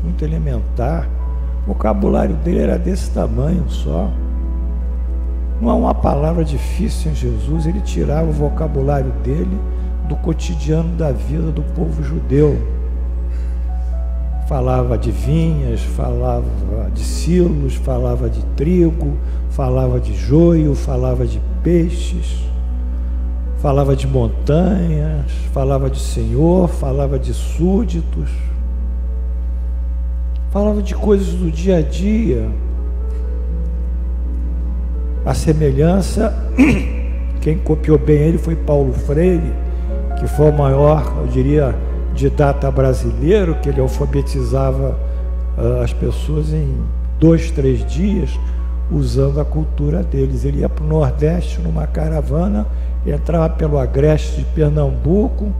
muito elementar. O vocabulário dele era desse tamanho só. Não há uma palavra difícil em Jesus. Ele tirava o vocabulário dele do cotidiano da vida do povo judeu. Falava de vinhas, falava de silos, falava de trigo, falava de joio, falava de peixes, falava de montanhas, falava de Senhor, falava de súditos, falava de coisas do dia a dia. A semelhança, quem copiou bem ele foi Paulo Freire, que foi o maior, eu diria, didata brasileiro, que ele alfabetizava as pessoas em 2, 3 dias, usando a cultura deles. Ele ia para o Nordeste numa caravana, entrava pelo agreste de Pernambuco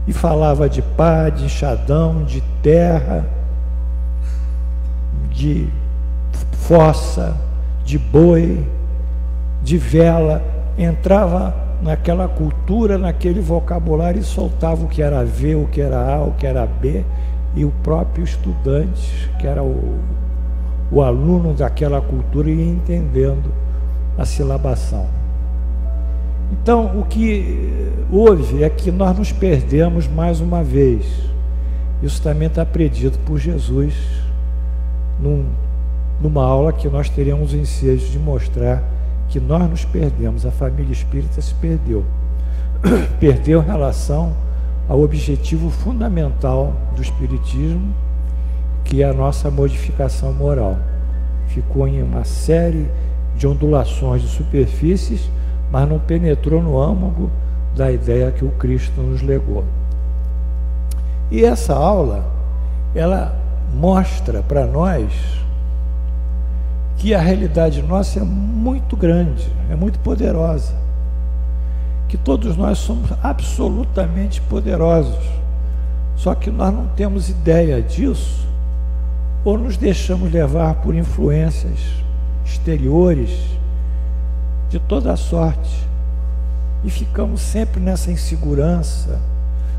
e falava de pá, de enxadão, de terra, de fossa, de boi, de vela. Entrava naquela cultura, naquele vocabulário, e soltava o que era V, o que era A, o que era B, e o próprio estudante, que era o aluno daquela cultura, ia entendendo a silabação. Então, o que houve é que nós nos perdemos mais uma vez. Isso também está predito por Jesus numa aula que nós teremos o ensejo de mostrar que nós nos perdemos. A família espírita se perdeu. Perdeu em relação ao objetivo fundamental do espiritismo, que é a nossa modificação moral. Ficou em uma série de ondulações de superfícies, mas não penetrou no âmago da ideia que o Cristo nos legou. E essa aula, ela mostra para nós que a realidade nossa é muito grande, é muito poderosa, que todos nós somos absolutamente poderosos, só que nós não temos ideia disso, ou nos deixamos levar por influências exteriores de toda a sorte, e ficamos sempre nessa insegurança,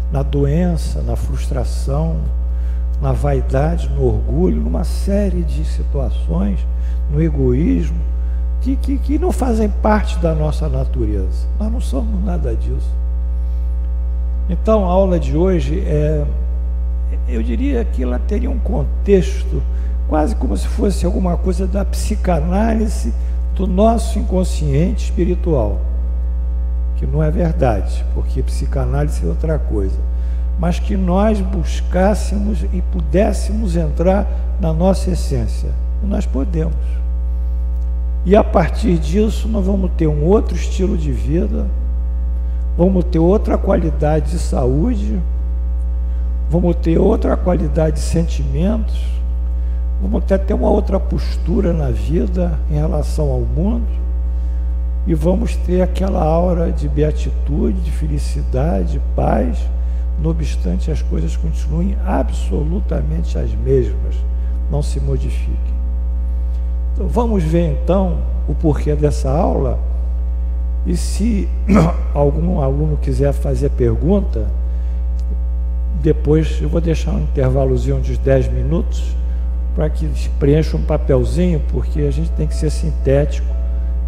na doença, na frustração, na vaidade, no orgulho, numa série de situações, no egoísmo, que não fazem parte da nossa natureza. Nós não somos nada disso. Então a aula de hoje eu diria que ela teria um contexto quase como se fosse alguma coisa da psicanálise do nosso inconsciente espiritual, que não é verdade, porque psicanálise é outra coisa, mas que nós buscássemos e pudéssemos entrar na nossa essência. E nós podemos. E a partir disso nós vamos ter um outro estilo de vida, vamos ter outra qualidade de saúde, vamos ter outra qualidade de sentimentos, vamos até ter uma outra postura na vida em relação ao mundo, e vamos ter aquela aura de beatitude, de felicidade, de paz, não obstante as coisas continuem absolutamente as mesmas, não se modifiquem. Então, vamos ver então o porquê dessa aula, e se algum aluno quiser fazer pergunta, depois eu vou deixar um intervalozinho de uns 10 minutos para que preencha um papelzinho, porque a gente tem que ser sintético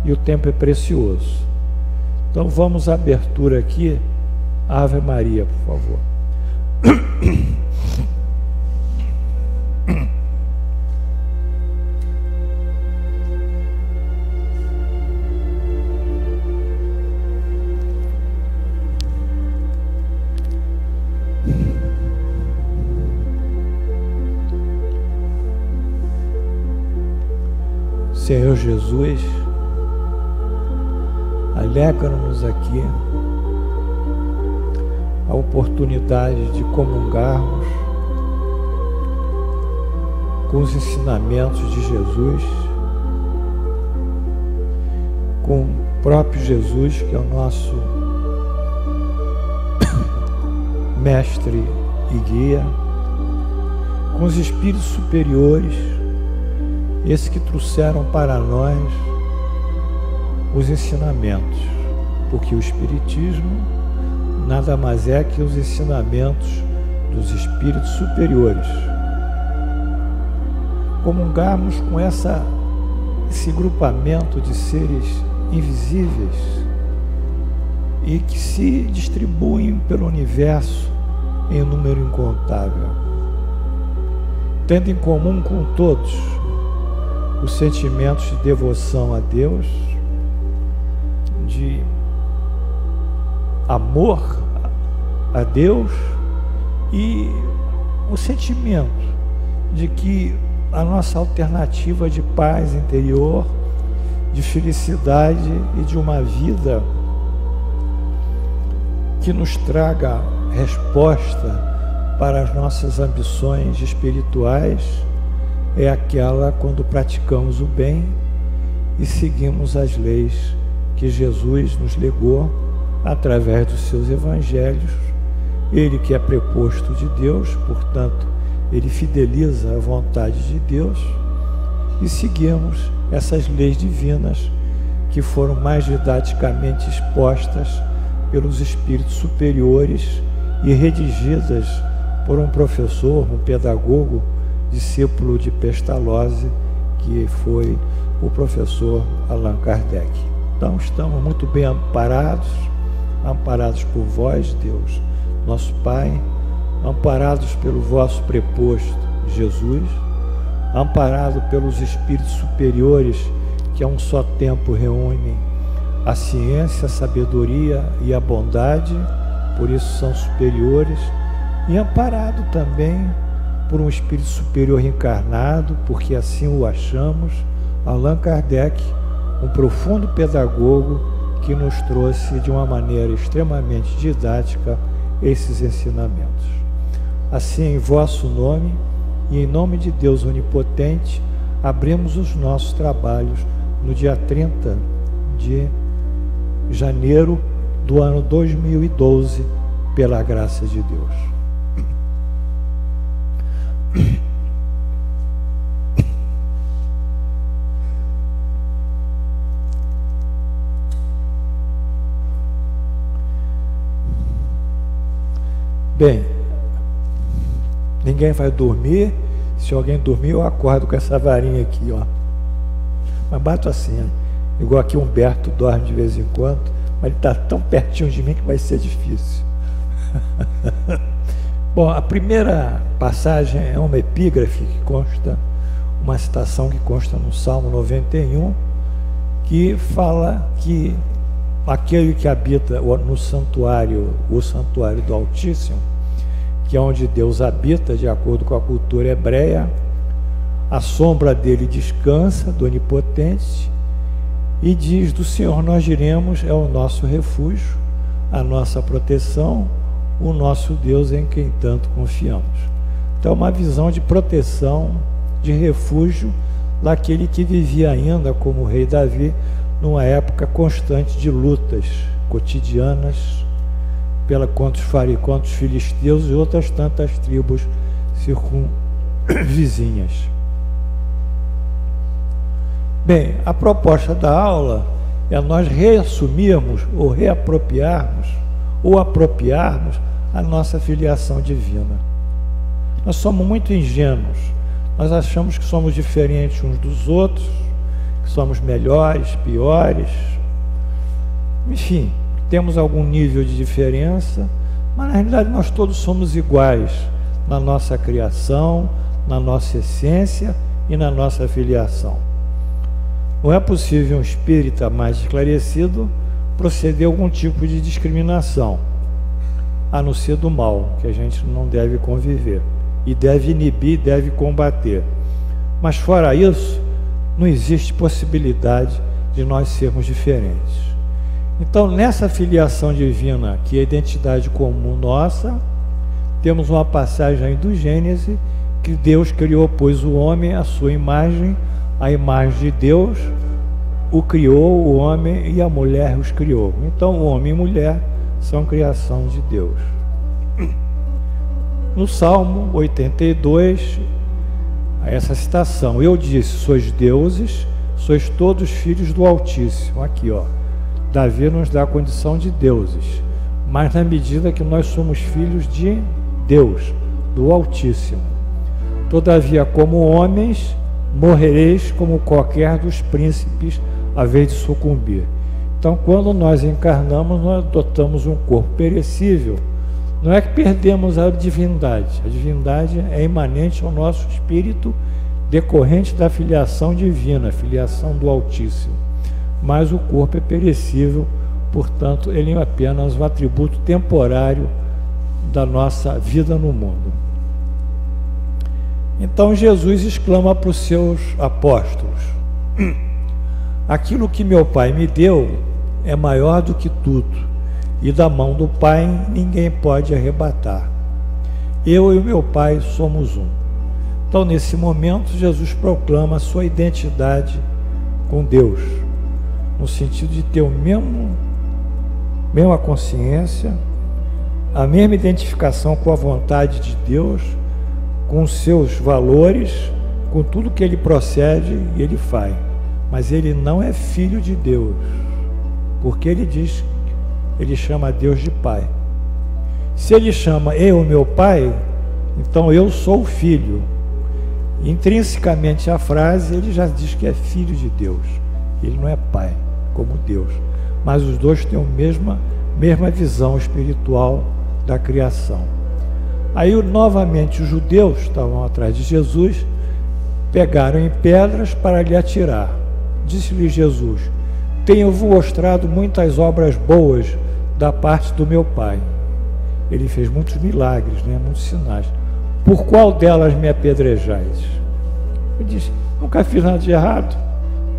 e o tempo é precioso. Então vamos à abertura aqui. Ave Maria, por favor. Senhor Jesus, alegra-nos aqui a oportunidade de comungarmos com os ensinamentos de Jesus, com o próprio Jesus, que é o nosso mestre e guia, com os espíritos superiores, esses que trouxeram para nós os ensinamentos, porque o Espiritismo nada mais é que os ensinamentos dos espíritos superiores, comungarmos com esse grupamento de seres invisíveis e que se distribuem pelo universo em número incontável, tendo em comum com todos os sentimentos de devoção a Deus, de amor a Deus e o sentimento de que a nossa alternativa de paz interior, de felicidade e de uma vida que nos traga resposta para as nossas ambições espirituais é aquela quando praticamos o bem e seguimos as leis que Jesus nos legou através dos seus evangelhos. Ele que é preposto de Deus, portanto, ele fideliza a vontade de Deus, e seguimos essas leis divinas que foram mais didaticamente expostas pelos espíritos superiores e redigidas por um professor, um pedagogo, discípulo de Pestalozzi, que foi o professor Allan Kardec. Então estamos muito bem amparados por vós, Deus, nosso Pai, amparados pelo vosso preposto Jesus, amparado pelos espíritos superiores que a um só tempo reúnem a ciência, a sabedoria e a bondade, por isso são superiores, e amparado também por um espírito superior encarnado, porque assim o achamos, Allan Kardec, um profundo pedagogo que nos trouxe de uma maneira extremamente didática esses ensinamentos. Assim, em vosso nome e em nome de Deus Onipotente, abrimos os nossos trabalhos no dia 30 de janeiro do ano 2012, pela graça de Deus. Bem, ninguém vai dormir. Se alguém dormir, eu acordo com essa varinha aqui, ó. Mas bato assim, ó. Igual aqui Humberto dorme de vez em quando, mas ele está tão pertinho de mim que vai ser difícil. Bom, a primeira passagem é uma epígrafe que consta, uma citação que consta no Salmo 91, que fala que aquele que habita no santuário, o santuário do Altíssimo, que é onde Deus habita, de acordo com a cultura hebreia, a sombra dele descansa, do Onipotente, e diz: do Senhor nós diremos, é o nosso refúgio, a nossa proteção, o nosso Deus em quem tanto confiamos. Então, uma visão de proteção, de refúgio daquele que vivia ainda como o rei Davi, numa época constante de lutas cotidianas contra os filisteus e outras tantas tribos circunvizinhas. Bem, a proposta da aula é nós reassumirmos ou reapropriarmos ou apropriarmos a nossa filiação divina. Nós somos muito ingênuos, nós achamos que somos diferentes uns dos outros, que somos melhores, piores, enfim, temos algum nível de diferença, mas na realidade nós todos somos iguais na nossa criação, na nossa essência e na nossa filiação. Não é possível um espírita mais esclarecido proceder a algum tipo de discriminação, a não ser do mal, que a gente não deve conviver, e deve inibir, deve combater. Mas fora isso, não existe possibilidade de nós sermos diferentes. Então, nessa filiação divina, que é a identidade comum nossa, temos uma passagem aí do Gênesis, que Deus criou, pois, o homem à sua imagem, a imagem de Deus o criou, o homem e a mulher os criou. Então, o homem e mulher são criação de Deus. No Salmo 82, essa citação: eu disse, sois deuses, sois todos filhos do Altíssimo. Aqui, ó, Davi nos dá a condição de deuses, mas na medida que nós somos filhos de Deus, do Altíssimo. Todavia, como homens, morrereis como qualquer dos príncipes, a vez de sucumbir. Então, quando nós encarnamos, nós adotamos um corpo perecível. Não é que perdemos a divindade é imanente ao nosso espírito, decorrente da filiação divina, a filiação do Altíssimo. Mas o corpo é perecível, portanto, ele é apenas um atributo temporário da nossa vida no mundo. Então Jesus exclama para os seus apóstolos: aquilo que meu Pai me deu é maior do que tudo, e da mão do Pai ninguém pode arrebatar. Eu e o meu Pai somos um. Então, nesse momento, Jesus proclama a sua identidade com Deus, no sentido de ter mesma consciência, a mesma identificação com a vontade de Deus, com os seus valores, com tudo que ele procede e ele faz. Mas ele não é filho de Deus, porque ele chama Deus de Pai. Se ele chama eu, meu Pai, então eu sou o filho. Intrinsecamente a frase, ele já diz que é filho de Deus. Ele não é pai, como Deus. Mas os dois têm a mesma visão espiritual da criação. Aí, novamente, os judeus estavam atrás de Jesus, pegaram em pedras para lhe atirar. Disse-lhe Jesus: tenho-vos mostrado muitas obras boas da parte do meu Pai. Ele fez muitos milagres, muitos sinais. Por qual delas me apedrejais? Ele disse: nunca fiz nada de errado.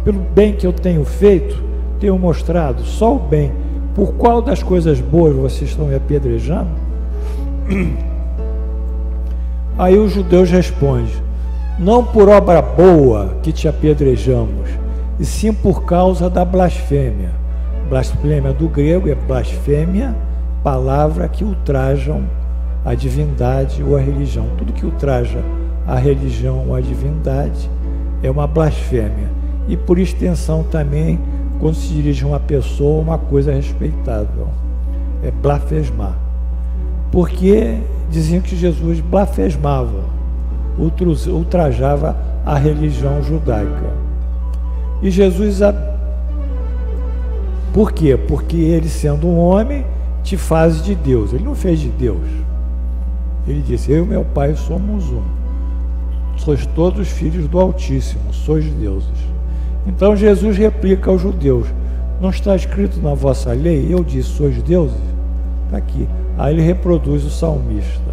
Pelo bem que eu tenho feito, tenho mostrado só o bem. Por qual das coisas boas vocês estão me apedrejando? Aí os judeus respondem: não por obra boa que te apedrejamos, e sim por causa da blasfêmia. Blasfêmia do grego é blasfêmia, palavra que ultrajam a divindade ou a religião. Tudo que ultraja a religião ou a divindade é uma blasfêmia. E por extensão também, quando se dirige a uma pessoa, uma coisa respeitável, é blasfemar. Porque diziam que Jesus blasfemava, ultrajava a religião judaica. E Jesus, por quê? Porque ele, sendo um homem, te faz de Deus. Ele não fez de Deus. Ele disse: eu e meu Pai somos um. Sois todos filhos do Altíssimo, sois deuses. Então Jesus replica aos judeus: não está escrito na vossa lei? Eu disse: sois deuses? Está aqui. Aí ele reproduz o salmista.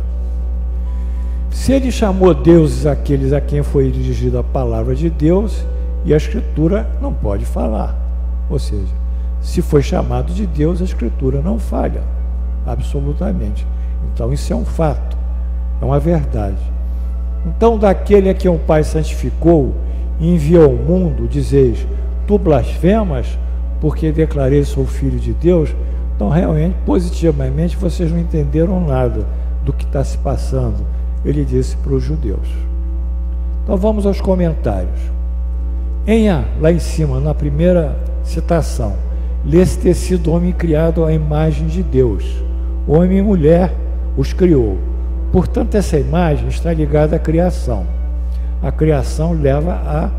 Se ele chamou deuses aqueles a quem foi dirigida a palavra de Deus, e a Escritura não pode falar. Ou seja, se foi chamado de Deus, a Escritura não falha, absolutamente. Então isso é um fato, é uma verdade. Então, daquele a quem o Pai santificou e enviou ao mundo, dizeis: tu blasfemas, porque declarei sou filho de Deus. Então, realmente, positivamente, vocês não entenderam nada do que está se passando. Ele disse para os judeus. Então, vamos aos comentários. Lá em cima, na primeira citação, lê-se ter sido homem criado à imagem de Deus. Homem e mulher os criou. Portanto, essa imagem está ligada à criação. A criação leva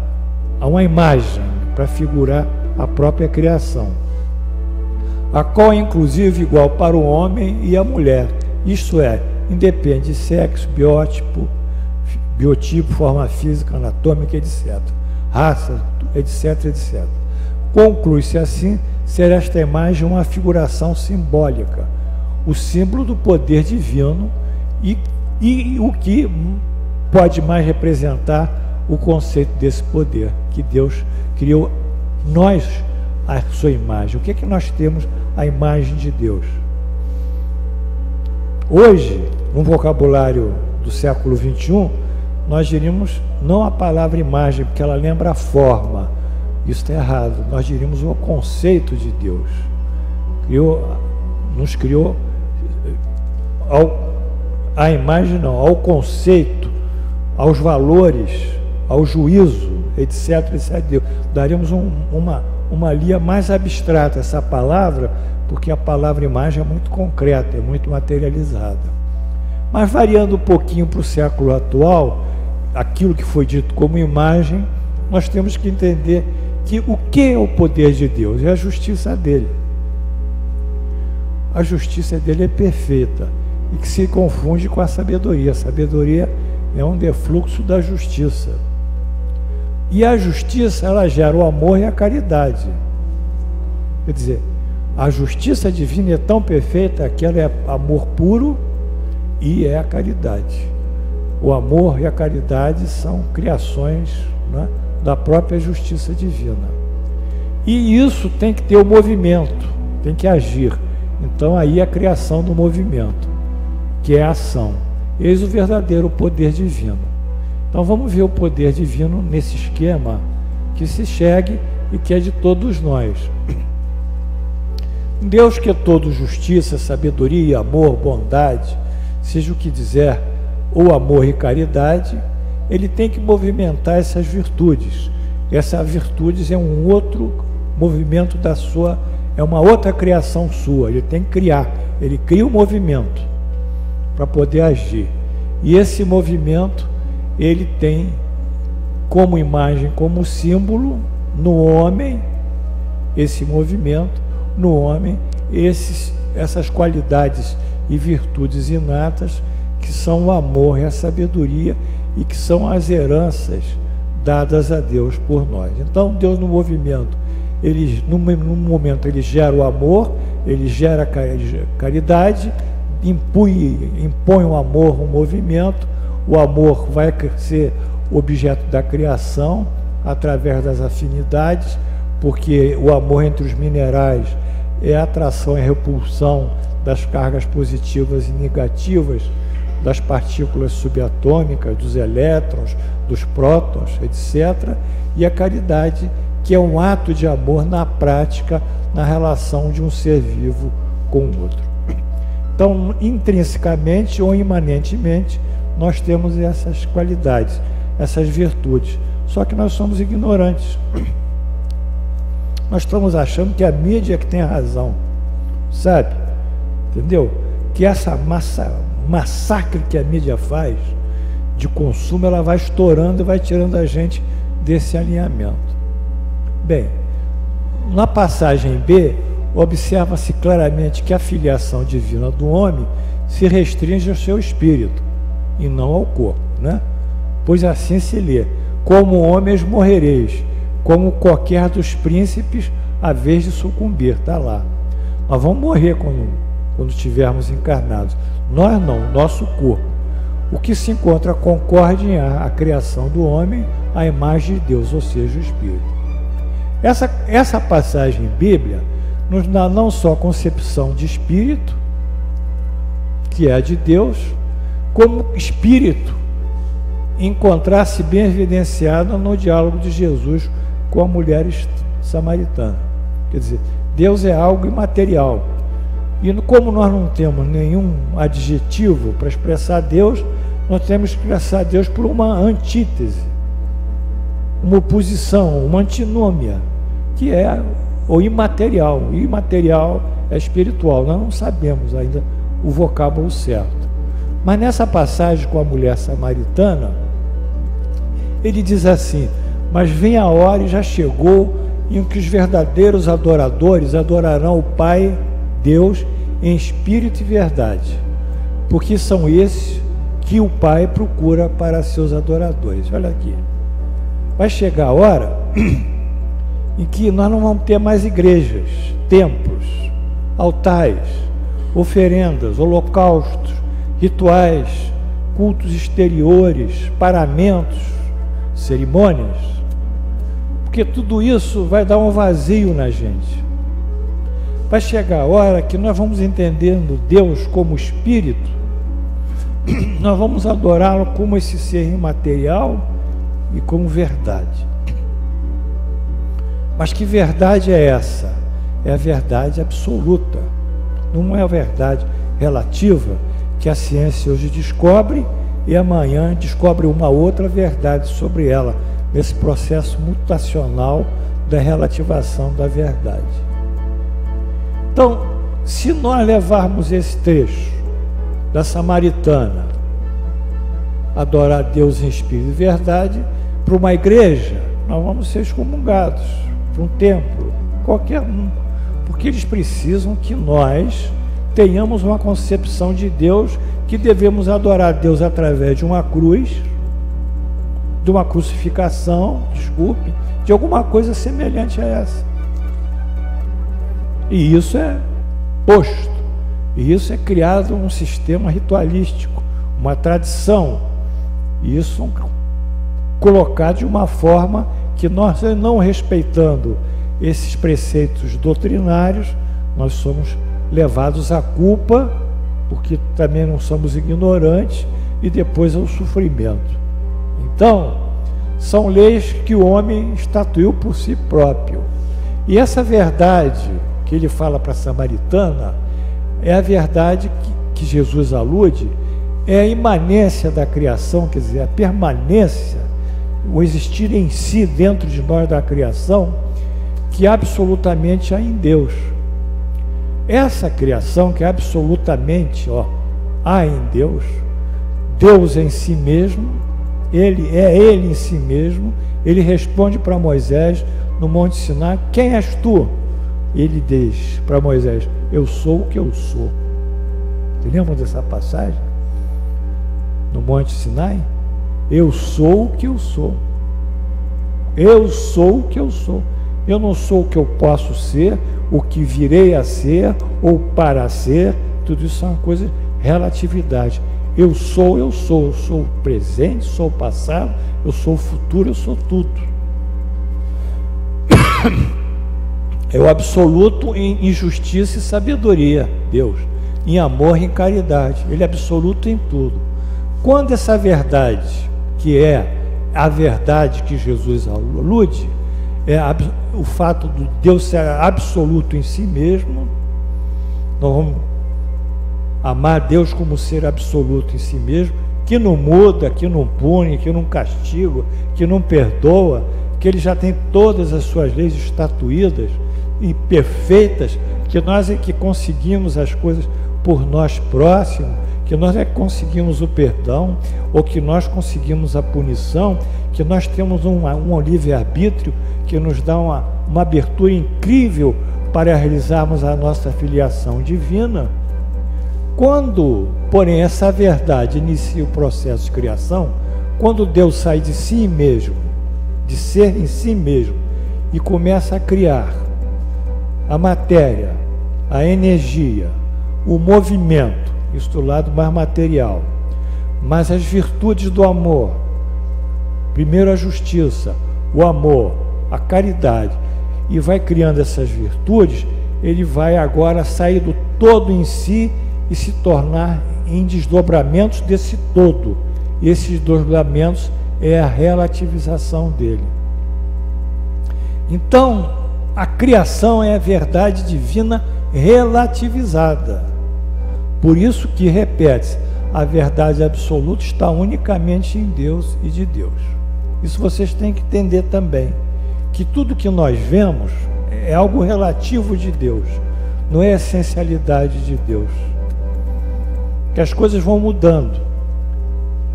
a uma imagem para figurar a própria criação, a qual é inclusive igual para o homem e a mulher, isto é, independe de sexo, biotipo, forma física, anatômica, etc., raça, etc., etc. Conclui-se assim ser esta imagem uma figuração simbólica, o símbolo do poder divino e o que pode mais representar o conceito desse poder, que Deus criou nós a sua imagem. O que é que nós temos a imagem de Deus? Hoje, no vocabulário do século XXI, nós diríamos não a palavra imagem, porque ela lembra a forma. Isso está errado. Nós diríamos o conceito de Deus. Nos criou à imagem, não, ao conceito, aos valores, ao juízo, etc., etc. Daríamos uma linha mais abstrata essa palavra, porque a palavra imagem é muito concreta, é muito materializada. Mas variando um pouquinho para o século atual, aquilo que foi dito como imagem, nós temos que entender que o que é o poder de Deus? É a justiça dele. A justiça dele é perfeita e que se confunde com a sabedoria. A sabedoria é um defluxo da justiça. E a justiça, ela gera o amor e a caridade. Quer dizer, a justiça divina é tão perfeita que ela é amor puro e é a caridade. O amor e a caridade são criações, né, da própria justiça divina. E isso tem que ter o movimento, tem que agir. Então aí a criação do movimento, que é a ação. Eis o verdadeiro poder divino. Então vamos ver o poder divino nesse esquema que se segue e que é de todos nós. Deus, que é todo justiça, sabedoria, amor, bondade, seja o que dizer, ou amor e caridade, ele tem que movimentar essas virtudes. Essas virtudes é um outro movimento da sua, é uma outra criação sua. Ele tem que criar, ele cria o movimento para poder agir. E esse movimento, ele tem como imagem, como símbolo, no homem, esse movimento, no homem, essas qualidades e virtudes inatas, que são o amor e a sabedoria, e que são as heranças dadas a Deus por nós. Então, Deus no movimento, no momento ele gera o amor, ele gera a caridade, impõe o amor, o movimento. O amor vai ser objeto da criação através das afinidades, porque o amor entre os minerais é a atração e repulsão das cargas positivas e negativas, das partículas subatômicas, dos elétrons, dos prótons, etc. E a caridade, que é um ato de amor na prática, na relação de um ser vivo com o outro. Então, intrinsecamente ou imanentemente, nós temos essas qualidades, essas virtudes. Só que nós somos ignorantes. Nós estamos achando que a mídia é que tem a razão, sabe? Entendeu? Que essa massacre que a mídia faz de consumo, ela vai estourando e vai tirando a gente desse alinhamento. Bem, na passagem B, observa-se claramente que a filiação divina do homem se restringe ao seu espírito e não ao corpo, né? Pois assim se lê: como homens morrereis, como qualquer dos príncipes, a vez de sucumbir. Está lá. Nós vamos morrer quando estivermos encarnados. Nós não, nosso corpo. O que se encontra concorde em a criação do homem, a imagem de Deus, ou seja, o Espírito. Essa passagem bíblica nos dá não só a concepção de Espírito, que é de Deus, como Espírito encontrar-se bem evidenciado no diálogo de Jesus com a mulher samaritana. Quer dizer, Deus é algo imaterial. E como nós não temos nenhum adjetivo para expressar Deus, nós temos que expressar Deus por uma antítese, uma oposição, uma antinômia, que é o imaterial. O imaterial é espiritual. Nós não sabemos ainda o vocábulo certo. Mas nessa passagem com a mulher samaritana, ele diz assim: mas vem a hora e já chegou em que os verdadeiros adoradores adorarão o Pai, Deus, em espírito e verdade, porque são esses que o Pai procura para seus adoradores. Olha aqui, vai chegar a hora em que nós não vamos ter mais igrejas, templos, altares, oferendas, holocaustos, rituais, cultos exteriores, paramentos, cerimônias, porque tudo isso vai dar um vazio na gente. Vai chegar a hora que nós vamos entendendo Deus como Espírito, nós vamos adorá-lo como esse ser imaterial e como verdade. Mas que verdade é essa? É a verdade absoluta, não é a verdade relativa que a ciência hoje descobre e amanhã descobre uma outra verdade sobre ela, nesse processo mutacional da relativação da verdade. Então, se nós levarmos esse trecho da Samaritana adorar Deus em espírito e verdade, para uma igreja, nós vamos ser excomungados, para um templo, qualquer um, porque eles precisam que nós tenhamos uma concepção de Deus, que devemos adorar Deus através de uma cruz, de uma crucificação, desculpe, de alguma coisa semelhante a essa. E isso é posto, e isso é criado um sistema ritualístico, uma tradição, e isso colocado de uma forma que nós, não respeitando esses preceitos doutrinários, nós somos levados à culpa, porque também não somos ignorantes, e depois ao sofrimento. Então, são leis que o homem estatuiu por si próprio. E essa verdade que ele fala para a samaritana é a verdade que Jesus alude, é a imanência da criação, quer dizer, a permanência, o existir em si dentro de nós da criação, que absolutamente há em Deus. Essa criação que absolutamente há em Deus, Deus em si mesmo, Ele em si mesmo. Ele responde para Moisés no Monte Sinai: quem és tu? Ele diz para Moisés: eu sou o que eu sou. Você lembra dessa passagem? No Monte Sinai? Eu sou o que eu sou. Eu sou o que eu sou. Eu não sou o que eu posso ser, o que virei a ser, ou para ser. Tudo isso é uma coisa de relatividade. Eu sou o presente, sou o passado, eu sou o futuro, eu sou tudo. É o absoluto em justiça e sabedoria, Deus, em amor e em caridade. Ele é absoluto em tudo. Quando essa verdade, que é a verdade que Jesus alude, é o fato de Deus ser absoluto em si mesmo, nós vamos amar Deus como ser absoluto em si mesmo, que não muda, que não pune, que não castiga, que não perdoa, que Ele já tem todas as suas leis estatuídas e perfeitas, que nós é que conseguimos as coisas por nós próximos, que nós é que conseguimos o perdão, ou que nós conseguimos a punição, que nós temos um livre-arbítrio que nos dá uma abertura incrível para realizarmos a nossa filiação divina. Quando, porém, essa verdade inicia o processo de criação, quando Deus sai de si mesmo, de ser em si mesmo, e começa a criar a matéria, a energia, o movimento, isso do lado mais material, mas as virtudes do amor, primeiro a justiça, o amor, a caridade, e vai criando essas virtudes, ele vai agora sair do todo em si e se tornar em desdobramentos desse todo. E esses desdobramentos é a relativização dele. Então, a criação é a verdade divina relativizada. Por isso que repete-se, a verdade absoluta está unicamente em Deus e de Deus. Isso vocês têm que entender também, que tudo que nós vemos é algo relativo de Deus, não é a essencialidade de Deus. Que as coisas vão mudando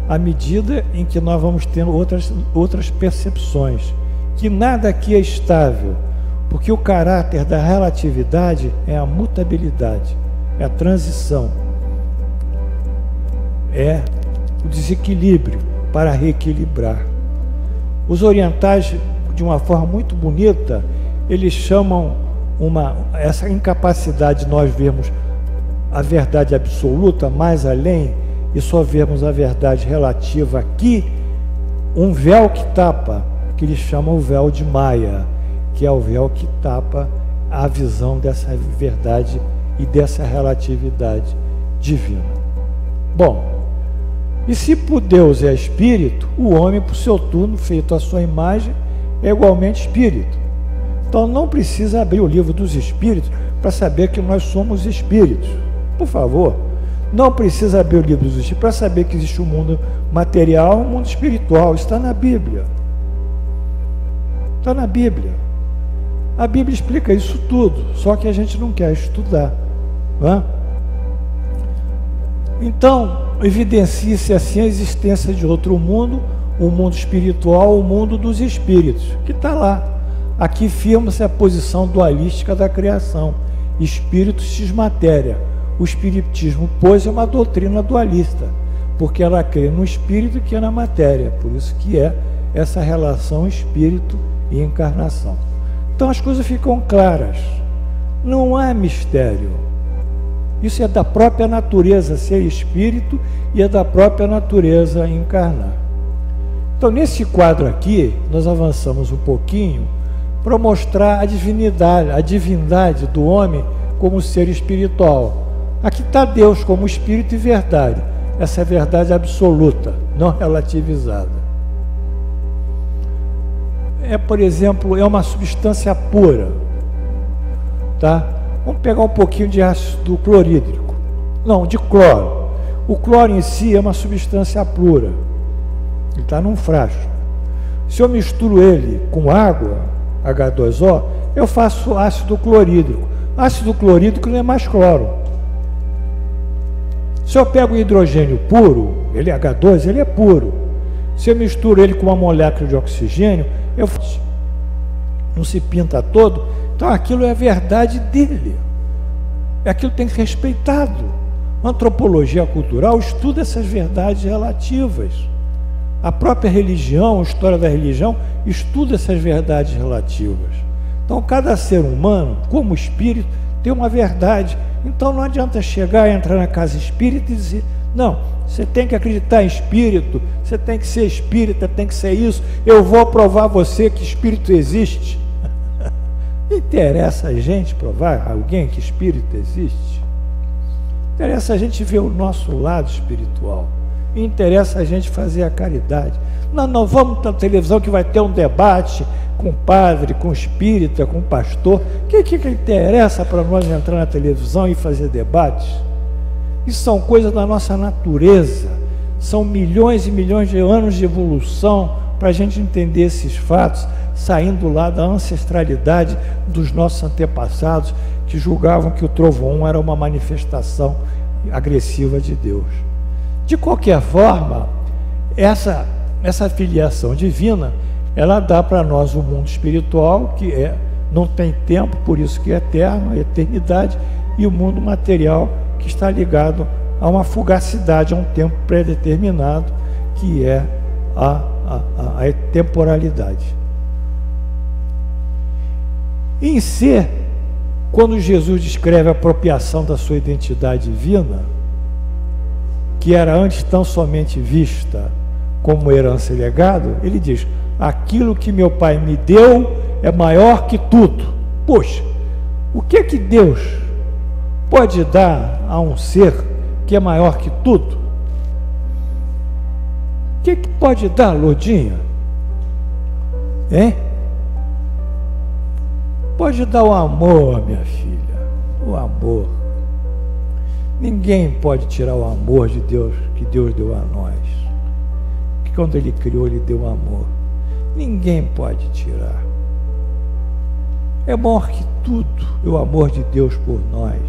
à medida em que nós vamos tendo outras percepções, que nada aqui é estável, porque o caráter da relatividade é a mutabilidade, é a transição, é o desequilíbrio para reequilibrar. Os orientais, de uma forma muito bonita, eles chamam essa incapacidade de nós vermos a verdade absoluta mais além e só vermos a verdade relativa aqui, um véu que tapa, que eles chamam o véu de Maia, que é o véu que tapa a visão dessa verdade e dessa relatividade divina. Bom, e se por Deus é espírito, o homem, por seu turno, feito à sua imagem, é igualmente espírito. Então não precisa abrir o livro dos espíritos para saber que nós somos espíritos. Por favor, não precisa abrir o livro dos espíritos para saber que existe um mundo material e um mundo espiritual. Está na Bíblia. Está na Bíblia. A Bíblia explica isso tudo, só que a gente não quer estudar. Não é? Então, evidencia-se assim a existência de outro mundo, o mundo espiritual, o mundo dos espíritos, que está lá. Aqui firma-se a posição dualística da criação, espírito x matéria. O espiritismo, pois, é uma doutrina dualista, porque ela crê no espírito que é na matéria, por isso que é essa relação espírito e encarnação. Então as coisas ficam claras, não há mistério. Isso é da própria natureza ser espírito e é da própria natureza encarnar. Então, nesse quadro aqui, nós avançamos um pouquinho para mostrar a divindade do homem como ser espiritual. Aqui está Deus como espírito e verdade. Essa é a verdade absoluta, não relativizada. Por exemplo, é uma substância pura, tá? Vamos pegar um pouquinho de ácido clorídrico. Não, de cloro. O cloro em si é uma substância pura. Ele está num frasco. Se eu misturo ele com água, H2O, eu faço ácido clorídrico. Ácido clorídrico não é mais cloro. Se eu pego o hidrogênio puro, ele é H2, ele é puro. Se eu misturo ele com uma molécula de oxigênio, não se pinta todo. Então aquilo é a verdade dele. Aquilo tem que ser respeitado. A antropologia cultural estuda essas verdades relativas. A própria religião, a história da religião, estuda essas verdades relativas. Então cada ser humano, como espírito, tem uma verdade. Então não adianta chegar e entrar na casa espírita e dizer, não, você tem que acreditar em espírito, você tem que ser espírita, tem que ser isso, eu vou provar a você que espírito existe. Interessa a gente provar a alguém que espírito existe? Interessa a gente ver o nosso lado espiritual. Interessa a gente fazer a caridade. Não vamos na televisão que vai ter um debate com padre, com espírita, com pastor. O que interessa para nós entrar na televisão e fazer debates? Isso são coisas da nossa natureza. São milhões e milhões de anos de evolução para a gente entender esses fatos, saindo lá da ancestralidade dos nossos antepassados, que julgavam que o trovão era uma manifestação agressiva de Deus. De qualquer forma, essa filiação divina, ela dá para nós o mundo espiritual, que não tem tempo, por isso que é eterno, a eternidade, e o mundo material, que está ligado a uma fugacidade, a um tempo pré-determinado, que é a temporalidade. Em ser, quando Jesus descreve a apropriação da sua identidade divina, que era antes tão somente vista como herança e legado, ele diz, aquilo que meu Pai me deu é maior que tudo. Poxa, o que é que Deus pode dar a um ser que é maior que tudo? O que é que pode dar, Lodinha? Hein? Pode dar o amor, minha filha, o amor. Ninguém pode tirar o amor de Deus, que Deus deu a nós. Que quando Ele criou, Ele deu amor. Ninguém pode tirar. É maior que tudo o amor de Deus por nós.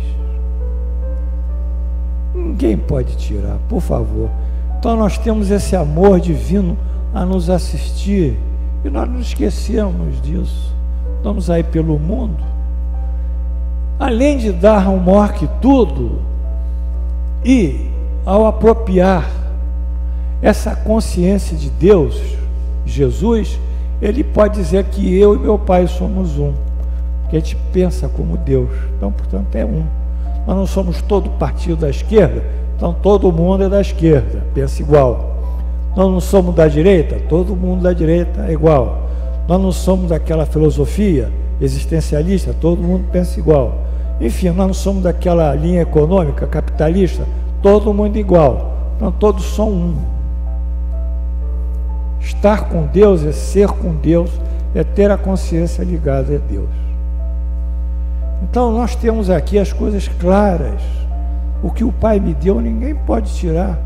Ninguém pode tirar, por favor. Então nós temos esse amor divino a nos assistir e nós não esquecemos disso. Estamos aí pelo mundo. Além de dar um maior que tudo, e ao apropriar essa consciência de Deus, Jesus, ele pode dizer que eu e meu Pai somos um, porque a gente pensa como Deus, então portanto é um. Nós não somos todo partido da esquerda, então todo mundo é da esquerda, pensa igual. Nós não somos da direita, todo mundo da direita é igual. Nós não somos daquela filosofia existencialista, todo mundo pensa igual. Enfim, nós não somos daquela linha econômica capitalista, todo mundo igual. Então todos são um. Estar com Deus é ser com Deus, é ter a consciência ligada a Deus. Então nós temos aqui as coisas claras. O que o Pai me deu, ninguém pode tirar.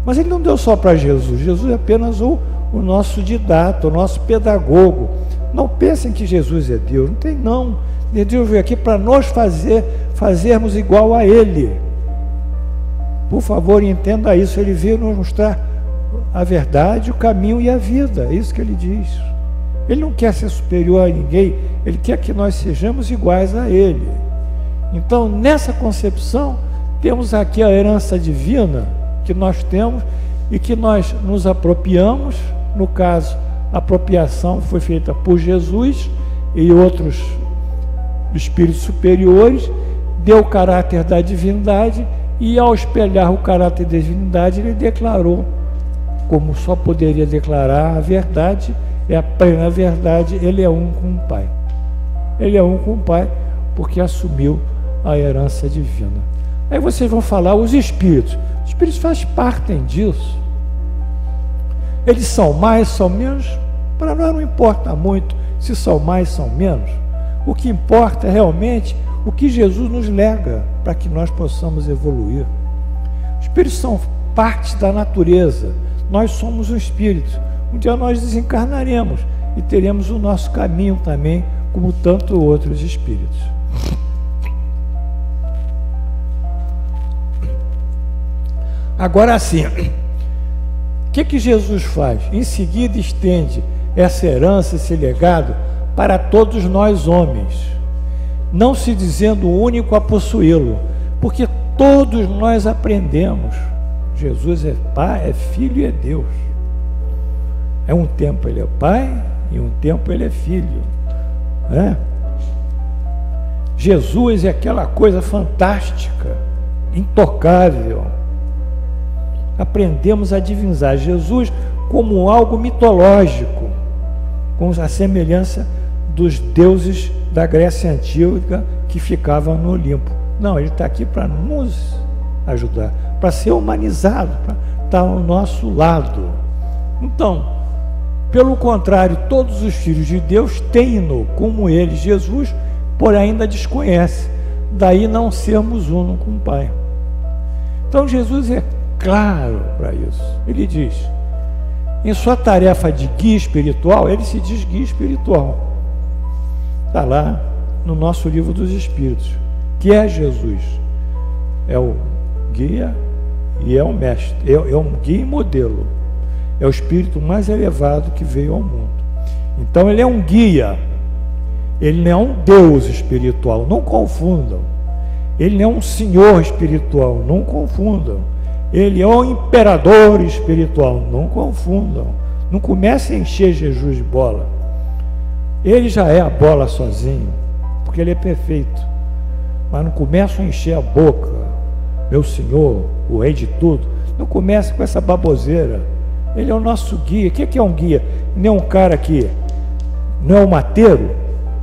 Mas Ele não deu só para Jesus. Jesus é apenas o nosso didata, o nosso pedagogo. Não pensem que Jesus é Deus. Não tem não. Deus veio aqui para nós fazermos igual a Ele. Por favor, entenda isso. Ele veio nos mostrar a verdade, o caminho e a vida. É isso que ele diz. Ele não quer ser superior a ninguém, ele quer que nós sejamos iguais a ele. Então, nessa concepção, temos aqui a herança divina que nós temos e que nós nos apropriamos. No caso, a apropriação foi feita por Jesus e outros espíritos superiores, deu o caráter da divindade, e ao espelhar o caráter da divindade, ele declarou, como só poderia declarar a verdade, é a plena verdade, ele é um com o Pai. Ele é um com o Pai porque assumiu a herança divina. Aí vocês vão falar, os espíritos fazem parte disso. Eles são mais, são menos, para nós não importa muito se são mais, são menos. O que importa é realmente o que Jesus nos lega para que nós possamos evoluir. Os espíritos são parte da natureza, nós somos um espírito. Um dia nós desencarnaremos e teremos o nosso caminho também, como tantos outros espíritos. Agora sim, o que Jesus faz? Em seguida estende essa herança, esse legado, para todos nós homens, não se dizendo o único a possuí-lo, porque todos nós aprendemos. Jesus é Pai, é Filho e é Deus. É um tempo ele é Pai e um tempo ele é Filho. Jesus é aquela coisa fantástica, intocável. Aprendemos a divinizar Jesus como algo mitológico, com a semelhança dos deuses da Grécia Antiga que ficavam no Olimpo. Não, ele está aqui para nos ajudar, para ser humanizado, para estar ao nosso lado. Então, pelo contrário, todos os filhos de Deus têm-no como ele, Jesus, porém ainda desconhece. Daí não sermos uno com o Pai. Então Jesus é claro para isso. Ele diz, em sua tarefa de guia espiritual, ele se diz guia espiritual. Está lá no nosso livro dos Espíritos, que é Jesus. É o guia e é o mestre, é um guia e modelo. É o espírito mais elevado que veio ao mundo. Então ele é um guia, ele não é um Deus espiritual, não confundam. Ele não é um senhor espiritual, não confundam. Ele é um imperador espiritual, não confundam. Não comece a encher Jesus de bola. Ele já é a bola sozinho, porque ele é perfeito. Mas não comece a encher a boca, meu Senhor, o rei de tudo. Não comece com essa baboseira. Ele é o nosso guia. O que é um guia? Não é um cara que não é um mateiro.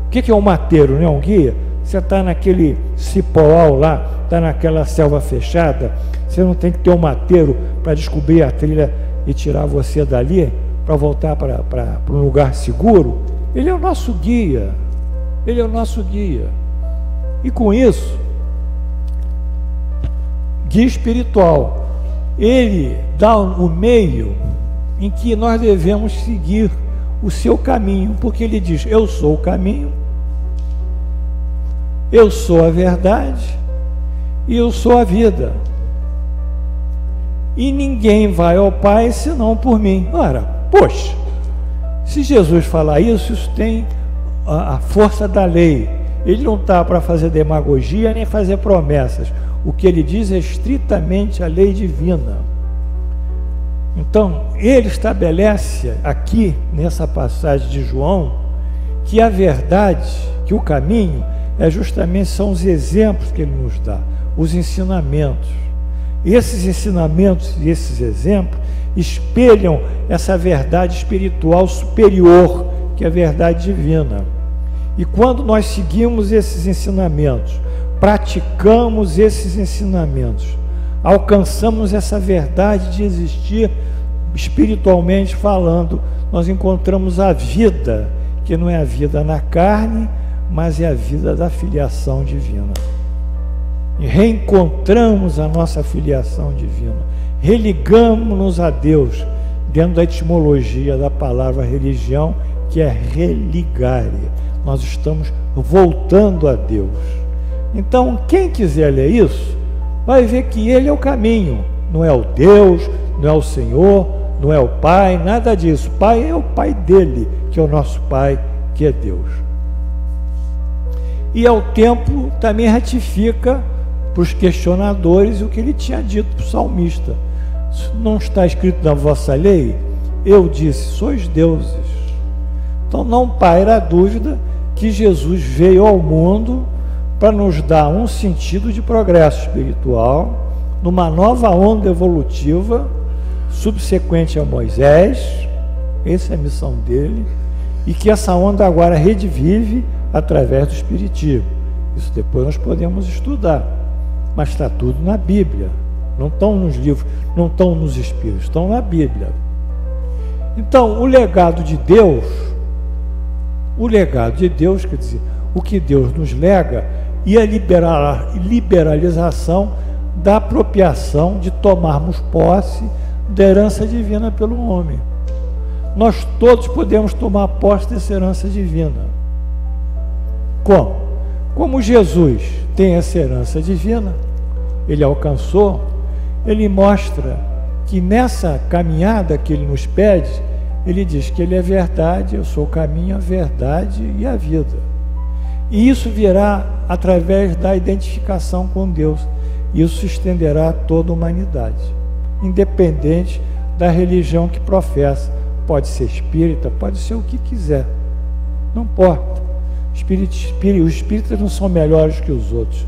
O que é um mateiro? Não é um guia? Você está naquele cipoal lá, está naquela selva fechada, você não tem que ter um mateiro para descobrir a trilha e tirar você dali, para voltar para um lugar seguro. Ele é o nosso guia. Ele é o nosso guia. E com isso, guia espiritual, ele dá o meio em que nós devemos seguir o seu caminho, porque ele diz, eu sou o caminho, eu sou a verdade e eu sou a vida, e ninguém vai ao Pai senão por mim. Ora, poxa, se Jesus falar isso, isso tem a força da lei. Ele não está para fazer demagogia nem fazer promessas. O que ele diz é estritamente a lei divina. Então, ele estabelece aqui, nessa passagem de João, que a verdade, que o caminho, são os exemplos que ele nos dá, os ensinamentos. Esses ensinamentos e esses exemplos espelham essa verdade espiritual superior, que é a verdade divina. E quando nós seguimos esses ensinamentos, praticamos esses ensinamentos, alcançamos essa verdade de existir espiritualmente falando, nós encontramos a vida, que não é a vida na carne, mas é a vida da filiação divina. E reencontramos a nossa filiação divina, religamos-nos a Deus, dentro da etimologia da palavra religião, que é religare. Nós estamos voltando a Deus. Então, quem quiser ler isso, vai ver que Ele é o caminho, não é o Deus, não é o Senhor, não é o Pai, nada disso. O Pai é o Pai dele, que é o nosso Pai, que é Deus. E ao tempo também ratifica para os questionadores o que ele tinha dito para o salmista. Não está escrito na vossa lei? Eu disse, sois deuses. Então não paira a dúvida que Jesus veio ao mundo para nos dar um sentido de progresso espiritual, numa nova onda evolutiva, subsequente a Moisés, essa é a missão dele, e que essa onda agora revive através do Espiritismo. Isso depois nós podemos estudar, mas está tudo na Bíblia, não estão nos livros, não estão nos Espíritos, estão na Bíblia. Então, o legado de Deus, quer dizer, o que Deus nos lega, e a liberalização da apropriação de tomarmos posse da herança divina pelo homem. Nós todos podemos tomar posse dessa herança divina. Como? Como Jesus tem essa herança divina, ele alcançou, ele mostra que nessa caminhada que ele nos pede, ele diz que ele é verdade, eu sou o caminho, a verdade e a vida. E isso virá através da identificação com Deus. Isso se estenderá a toda a humanidade, independente da religião que professa. Pode ser espírita, pode ser o que quiser, não importa. Os espíritas não são melhores que os outros,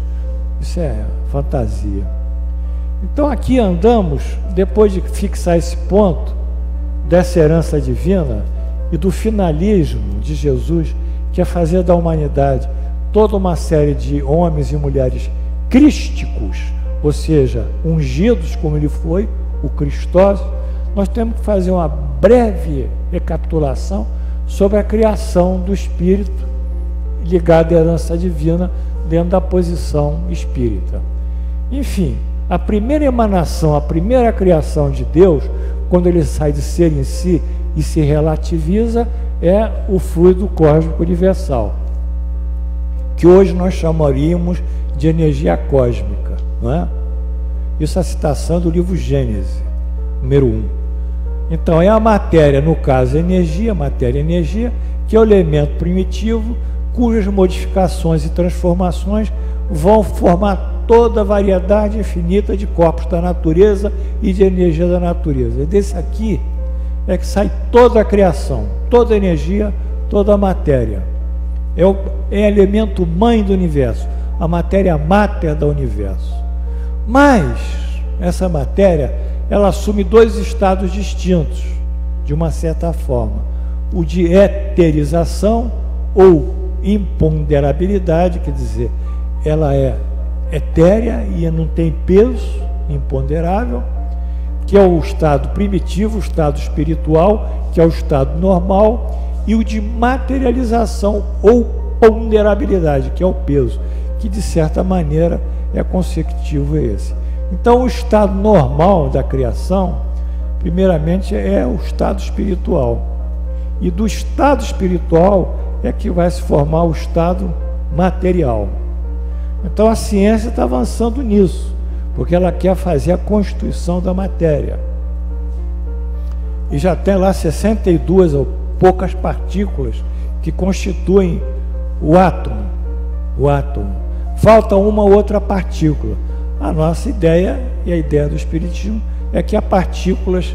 isso é fantasia. Então aqui andamos, depois de fixar esse ponto dessa herança divina e do finalismo de Jesus, que é fazer da humanidade toda uma série de homens e mulheres crísticos, ou seja, ungidos como ele foi, o Cristósio. Nós temos que fazer uma breve recapitulação sobre a criação do Espírito ligado à herança divina dentro da posição espírita. Enfim, a primeira emanação, a primeira criação de Deus, quando ele sai de ser em si e se relativiza, é o fluido cósmico universal, que hoje nós chamaríamos de energia cósmica, não é? Isso é a citação do livro Gênesis, número 1. Então é a matéria, no caso a energia, matéria e energia, que é o elemento primitivo, cujas modificações e transformações vão formar toda a variedade infinita de corpos da natureza e de energia da natureza. E desse aqui é que sai toda a criação, toda a energia, toda a matéria. É elemento mãe do universo, a matéria máter do universo. Mas essa matéria, ela assume dois estados distintos, de uma certa forma: o de eterização ou imponderabilidade, quer dizer, ela é etérea e não tem peso, imponderável, que é o estado primitivo, o estado espiritual, que é o estado normal, e o de materialização ou ponderabilidade, que é o peso, que de certa maneira é consecutivo a esse. Então o estado normal da criação, primeiramente, é o estado espiritual, e do estado espiritual é que vai se formar o estado material. Então a ciência está avançando nisso, porque ela quer fazer a constituição da matéria. E já tem lá 62 ou poucas partículas que constituem o átomo. Falta uma ou outra partícula. A nossa ideia, e a ideia do Espiritismo, é que as partículas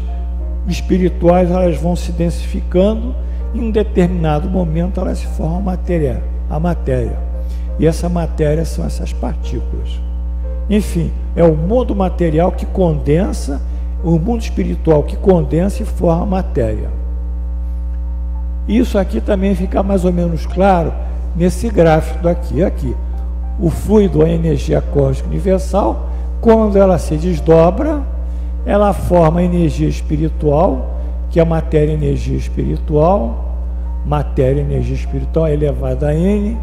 espirituais elas vão se densificando, e em um determinado momento elas se formam a matéria. E essa matéria são essas partículas. Enfim, é o mundo material que condensa, o mundo espiritual que condensa e forma a matéria. Isso aqui também fica mais ou menos claro nesse gráfico aqui. O fluido, a energia cósmica universal, quando ela se desdobra, ela forma a energia espiritual, que é a matéria e energia espiritual elevada a N,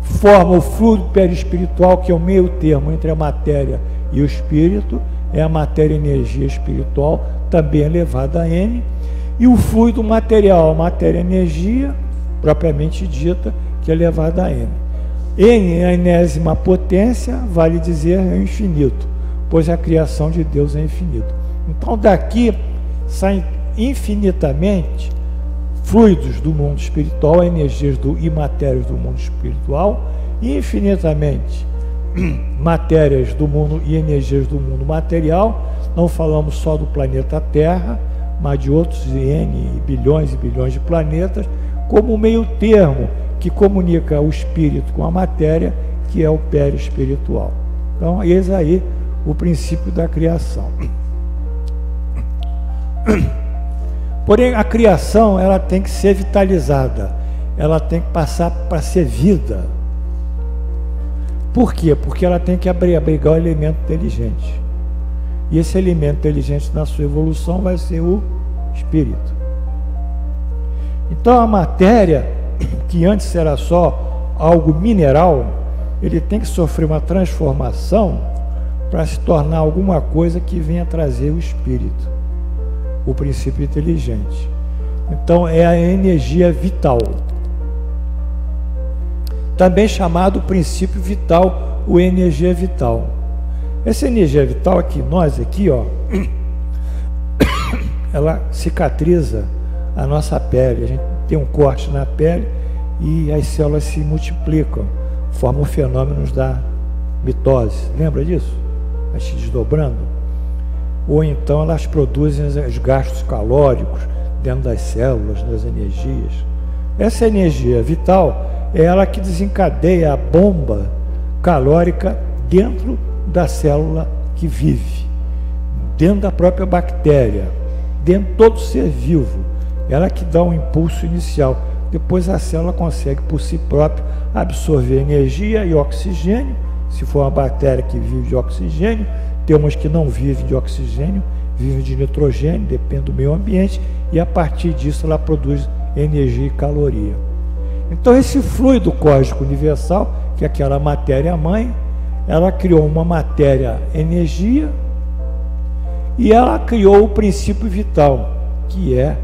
forma o fluido perispiritual, que é o meio termo entre a matéria e o espírito, é a matéria e energia espiritual, também elevada a N, e o fluido material, a matéria e energia, propriamente dita, que é elevada a N. N é a enésima potência, vale dizer, é o infinito. pois a criação de Deus é infinita. Então daqui saem infinitamente fluidos do mundo espiritual, energias e matérias do mundo espiritual, e infinitamente matérias do mundo e energias do mundo material. Não falamos só do planeta Terra, mas de outros N bilhões e bilhões de planetas, como um meio termo que comunica o espírito com a matéria, que é o perispiritual. Então, eis aí o princípio da criação. Porém, a criação, ela tem que ser vitalizada, ela tem que passar para ser vida. Por quê? Porque ela tem que abrigar o elemento inteligente. E esse elemento inteligente na sua evolução vai ser o espírito. Então a matéria, que antes era só algo mineral, ele tem que sofrer uma transformação para se tornar alguma coisa que venha trazer o espírito, o princípio inteligente. Então é a energia vital, também chamado princípio vital, ou energia vital. Essa energia vital aqui, nós aqui, ó, ela cicatriza a nossa pele. A gente tem um corte na pele e as células se multiplicam, formam fenômenos da mitose. Lembra disso? Vai se desdobrando. Ou então elas produzem os gastos calóricos dentro das células, das energias. Essa energia vital é ela que desencadeia a bomba calórica dentro da célula que vive, dentro da própria bactéria, dentro de todo ser vivo. Ela que dá um impulso inicial. Depois a célula consegue por si própria absorver energia e oxigênio, se for uma bactéria que vive de oxigênio. Tem umas que não vivem de oxigênio, vivem de nitrogênio, depende do meio ambiente, e a partir disso ela produz energia e caloria. Então esse fluido cósmico universal, que é aquela matéria-mãe, ela criou uma matéria-energia e ela criou o princípio vital, que é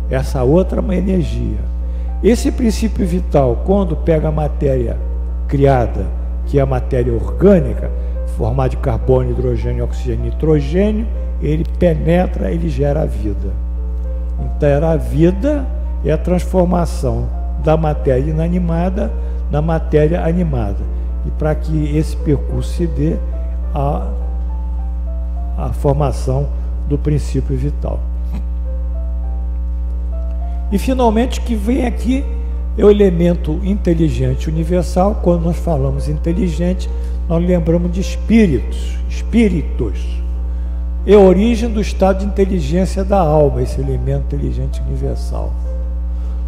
essa outra energia. Esse princípio vital, quando pega a matéria criada, que é a matéria orgânica, formada de carbono, hidrogênio, oxigênio e nitrogênio, ele penetra, ele gera a vida. Então a vida é a transformação da matéria inanimada na matéria animada. E para que esse percurso se dê, a formação do princípio vital. E finalmente, que vem aqui é o elemento inteligente universal. Quando nós falamos inteligente, nós lembramos de espíritos. É a origem do estado de inteligência da alma, esse elemento inteligente universal,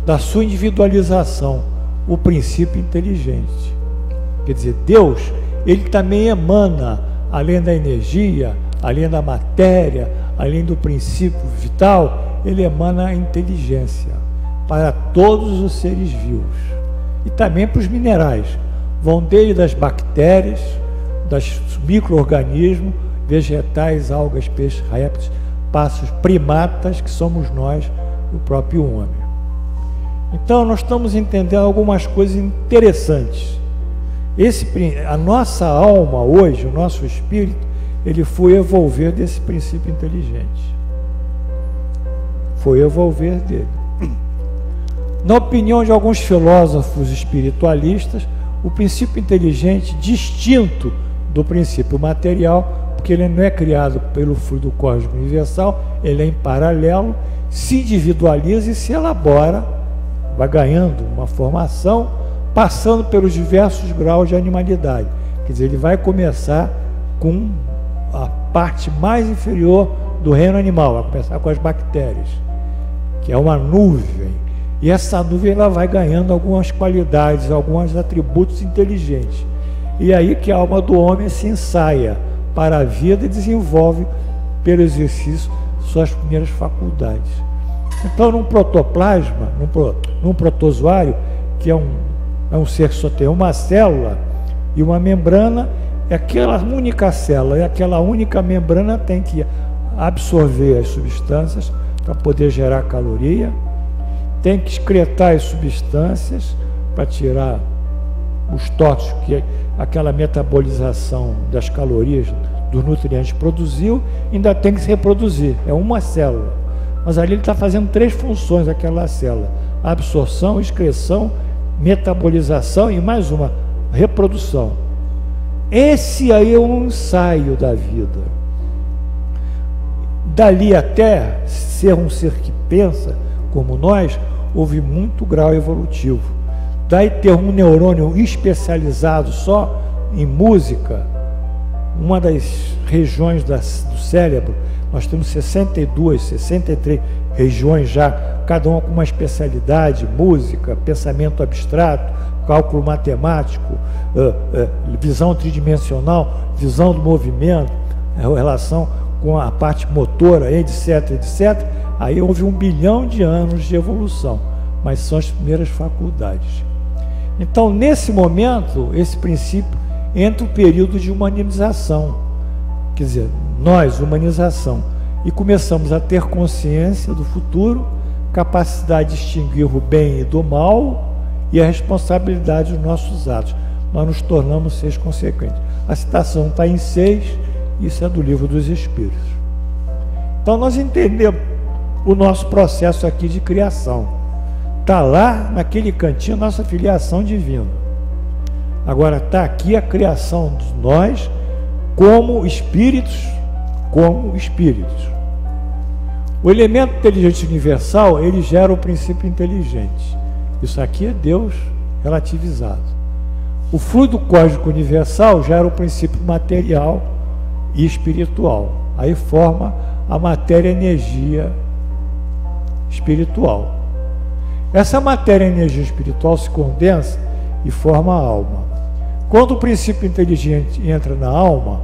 da sua individualização, o princípio inteligente. Quer dizer, Deus, ele também emana, além da energia, além da matéria, além do princípio vital, ele emana a inteligência para todos os seres vivos e também para os minerais. Vão desde das bactérias, dos micro-organismos, vegetais, algas, peixes, répteis, pássaros, primatas, que somos nós, o próprio homem. Então nós estamos entendendo algumas coisas interessantes. A nossa alma hoje, o nosso espírito, ele foi evolver desse princípio inteligente. Foi evolver dele. Na opinião de alguns filósofos espiritualistas, o princípio inteligente, distinto do princípio material, porque ele não é criado pelo fluido cósmico universal, ele é em paralelo, se individualiza e se elabora, vai ganhando uma formação, passando pelos diversos graus de animalidade. Quer dizer, ele vai começar com a parte mais inferior do reino animal, vai começar com as bactérias, que é uma nuvem, e essa nuvem ela vai ganhando algumas qualidades, alguns atributos inteligentes, e aí que a alma do homem se ensaia para a vida e desenvolve pelo exercício suas primeiras faculdades. Então num protoplasma, num protozoário, que é um ser que só tem uma célula e uma membrana, é aquela única célula, e aquela única membrana tem que absorver as substâncias para poder gerar caloria, tem que excretar as substâncias para tirar os tóxicos, que é aquela metabolização das calorias dos nutrientes produziu, ainda tem que se reproduzir, é uma célula. Mas ali ele está fazendo 3 funções daquela célula: absorção, excreção, metabolização e mais uma, reprodução. Esse aí é um ensaio da vida. Dali até ser um ser que pensa como nós, houve muito grau evolutivo. Daí ter um neurônio especializado só em música, uma das regiões do cérebro, nós temos 62, 63 regiões já, cada uma com uma especialidade: música, pensamento abstrato, cálculo matemático, visão tridimensional, visão do movimento, relação com a parte motora, etc, etc. Aí houve 1 bilhão de anos de evolução, mas são as primeiras faculdades. Então, nesse momento, esse princípio entra o período de humanização, quer dizer, nós, humanização, e começamos a ter consciência do futuro, capacidade de distinguir o bem e do mal e a responsabilidade dos nossos atos. Nós nos tornamos seres consequentes. A citação está em 6, isso é do Livro dos Espíritos. Então nós entendemos o nosso processo aqui de criação. Está lá, naquele cantinho, a nossa filiação divina. Agora está aqui a criação de nós como espíritos, O elemento inteligente universal, ele gera o princípio inteligente. Isso aqui é Deus relativizado. O fluido cósmico universal gera o princípio material e espiritual. Aí forma a matéria-energia espiritual. Essa matéria-energia espiritual se condensa e forma a alma. Quando o princípio inteligente entra na alma,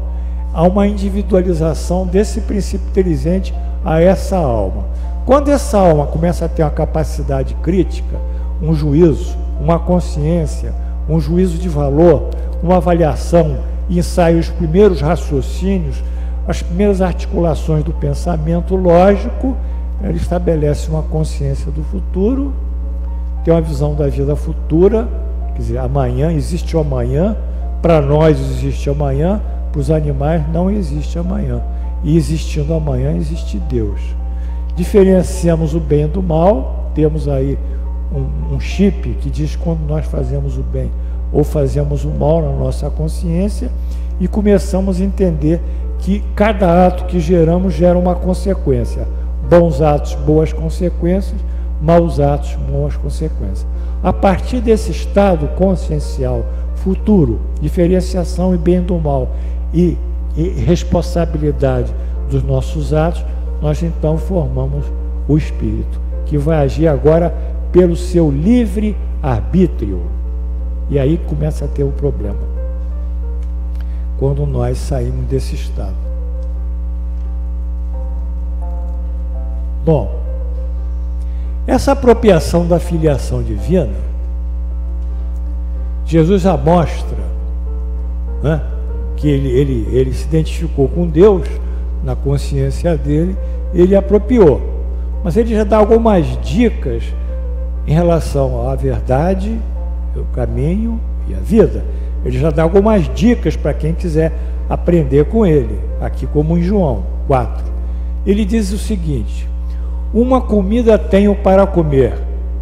há uma individualização desse princípio inteligente a essa alma. Quando essa alma começa a ter uma capacidade crítica, um juízo, uma consciência, um juízo de valor, uma avaliação, ensaia os primeiros raciocínios, as primeiras articulações do pensamento lógico, ela estabelece uma consciência do futuro, tem uma visão da vida futura, quer dizer, amanhã, existe o amanhã, para nós existe amanhã, para os animais não existe amanhã, e existindo amanhã existe Deus. Diferenciamos o bem do mal, temos aí um chip que diz quando nós fazemos o bem ou fazemos o mal na nossa consciência, e começamos a entender que cada ato que geramos gera uma consequência. Bons atos, boas consequências; maus atos, boas consequências. A partir desse estado consciencial futuro, diferenciação e bem do mal e responsabilidade dos nossos atos, nós então formamos o espírito, que vai agir agora pelo seu livre arbítrio. E aí começa a ter o problema, quando nós saímos desse estado. Bom, essa apropriação da filiação divina, Jesus já mostra, né, que ele se identificou com Deus na consciência dele, ele apropriou, mas ele já dá algumas dicas em relação à verdade, o caminho e a vida. Ele já dá algumas dicas para quem quiser aprender com ele, aqui como em João 4. Ele diz o seguinte: uma comida tenho para comer,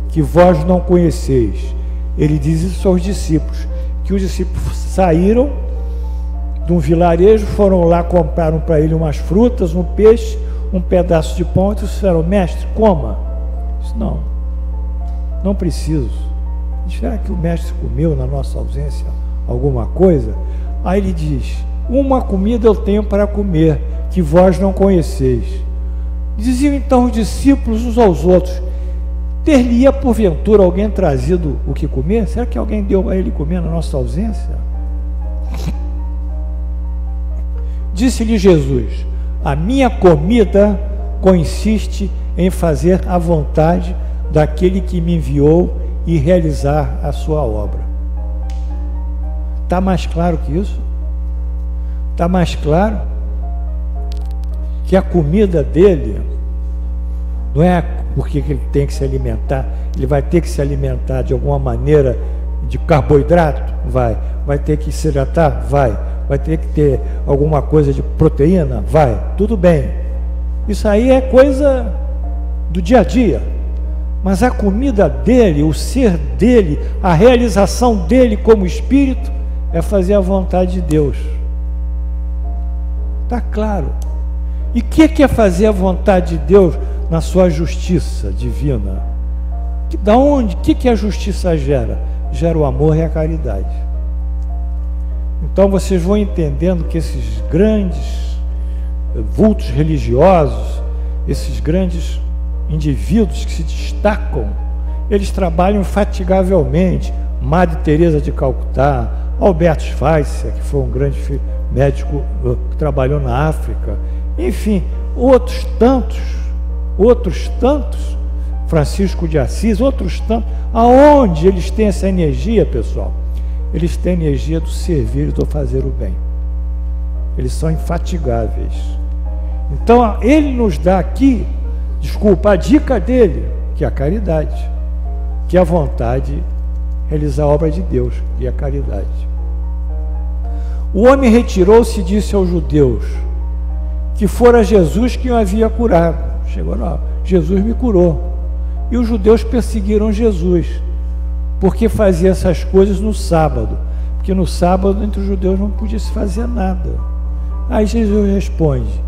que vós não conheceis. Ele diz isso aos discípulos, que os discípulos saíram de um vilarejo, foram lá, compraram para ele umas frutas, um peixe, um pedaço de pão, e disseram: mestre, coma. Ele disse: não preciso. Será que o mestre comeu na nossa ausência alguma coisa? Aí ele diz: uma comida eu tenho para comer, que vós não conheceis. Diziam então os discípulos uns aos outros: ter-lhe-ia porventura alguém trazido o que comer? Será que alguém deu a ele comer na nossa ausência? Disse-lhe Jesus: a minha comida consiste em fazer a vontade daquele que me enviou e realizar a sua obra. Está mais claro que isso? Está mais claro que a comida dele não é porque ele tem que se alimentar, ele vai ter que se alimentar de alguma maneira de carboidrato? Vai ter que se hidratar? Vai vai ter que ter alguma coisa de proteína? Vai, tudo bem. Isso aí é coisa do dia a dia. Mas a comida dele, o ser dele, a realização dele como espírito é fazer a vontade de Deus. Está claro. E o que é fazer a vontade de Deus na sua justiça divina? Da onde? O que a justiça gera? Gera o amor e a caridade. Então vocês vão entendendo que esses grandes vultos religiosos, esses grandes indivíduos que se destacam, eles trabalham infatigavelmente. Madre Teresa de Calcutá, Alberto Schweitzer, que foi um grande médico que trabalhou na África, enfim, outros tantos, Francisco de Assis, outros tantos. Aonde eles têm essa energia, pessoal? Eles têm a energia do servir e do fazer o bem. Eles são infatigáveis. Então ele nos dá aqui, a dica dele, que é a caridade, que é a vontade de realizar a obra de Deus, e a caridade. O homem retirou-se e disse aos judeus que fora Jesus quem o havia curado. Chegou lá, Jesus me curou. E os judeus perseguiram Jesus, porque fazia essas coisas no sábado, porque no sábado entre os judeus não podia se fazer nada. Aí Jesus responde: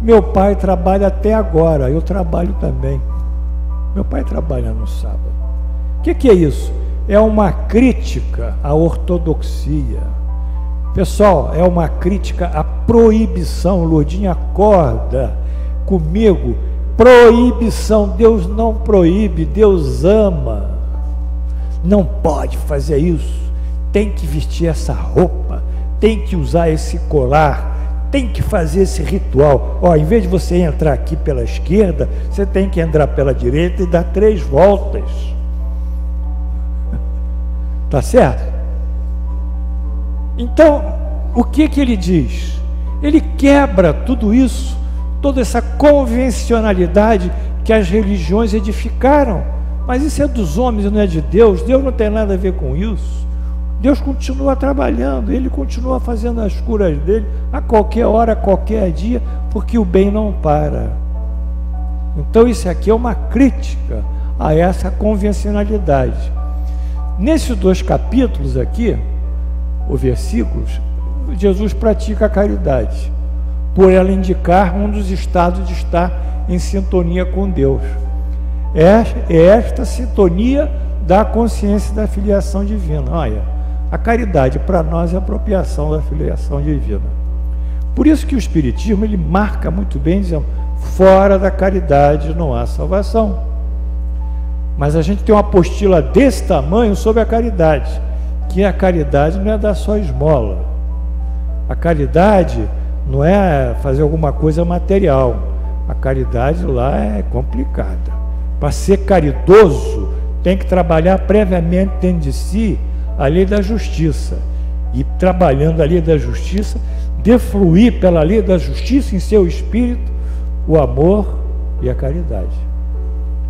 meu pai trabalha até agora, eu trabalho também. Meu pai trabalha no sábado. O que é isso? É uma crítica à ortodoxia. Pessoal, é uma crítica à proibição. Lourdinha, acorda comigo. Proibição. Deus não proíbe, Deus ama. Não pode fazer isso. Tem que vestir essa roupa, tem que usar esse colar, tem que fazer esse ritual. Ó, em vez de você entrar aqui pela esquerda, você tem que entrar pela direita e dar 3 voltas. Tá certo? Então, o que ele diz? Ele quebra tudo isso, toda essa convencionalidade que as religiões edificaram. Mas isso é dos homens, não é de Deus. Deus não tem nada a ver com isso. Deus continua trabalhando, Ele continua fazendo as curas dele a qualquer hora, a qualquer dia, porque o bem não para. Então isso aqui é uma crítica a essa convencionalidade. Nesses 2 capítulos aqui, os versículos, Jesus pratica a caridade, por ela indicar um dos estados de estar em sintonia com Deus. É esta sintonia da consciência da filiação divina. Olha, a caridade para nós é a apropriação da filiação divina. Por isso que o Espiritismo ele marca muito bem, dizendo: fora da caridade não há salvação. Mas a gente tem uma apostila desse tamanho sobre a caridade, que a caridade não é dar só esmola. A caridade não é fazer alguma coisa material. A caridade lá é complicada. Para ser caridoso, tem que trabalhar previamente dentro de si a lei da justiça. E trabalhando a lei da justiça, defluir pela lei da justiça em seu espírito o amor e a caridade.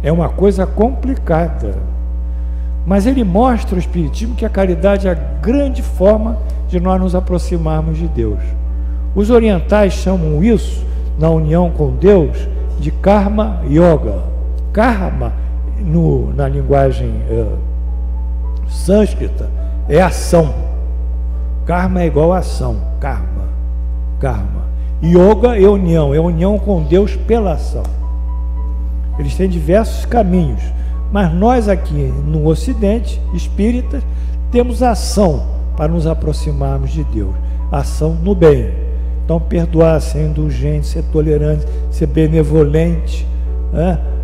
É uma coisa complicada. Mas ele mostra o Espiritismo que a caridade é a grande forma de nós nos aproximarmos de Deus. Os orientais chamam isso, na união com Deus, de Karma Yoga. Karma, na linguagem sânscrita, é ação. Karma é igual a ação. Karma. Yoga é união com Deus pela ação. Eles têm diversos caminhos, mas nós aqui no Ocidente, espíritas, temos ação para nos aproximarmos de Deus. Ação no bem. Então, perdoar, ser indulgente, ser tolerante, ser benevolente,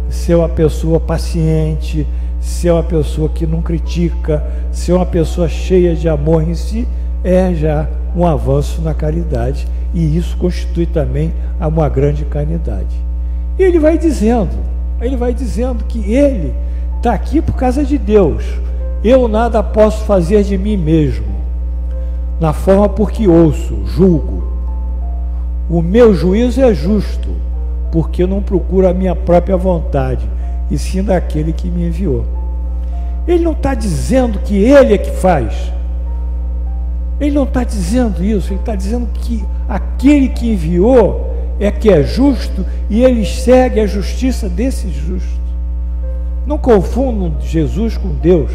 ser uma pessoa paciente, ser uma pessoa que não critica, ser uma pessoa cheia de amor em si, é já um avanço na caridade, e isso constitui também uma grande caridade. E ele vai dizendo que ele está aqui por causa de Deus. Eu nada posso fazer de mim mesmo, na forma por que ouço, julgo. O meu juízo é justo, porque eu não procuro a minha própria vontade, e sim daquele que me enviou. Ele não está dizendo que ele é que faz. Ele não está dizendo isso, ele está dizendo que aquele que enviou é que é justo e ele segue a justiça desse justo. Não confundam Jesus com Deus,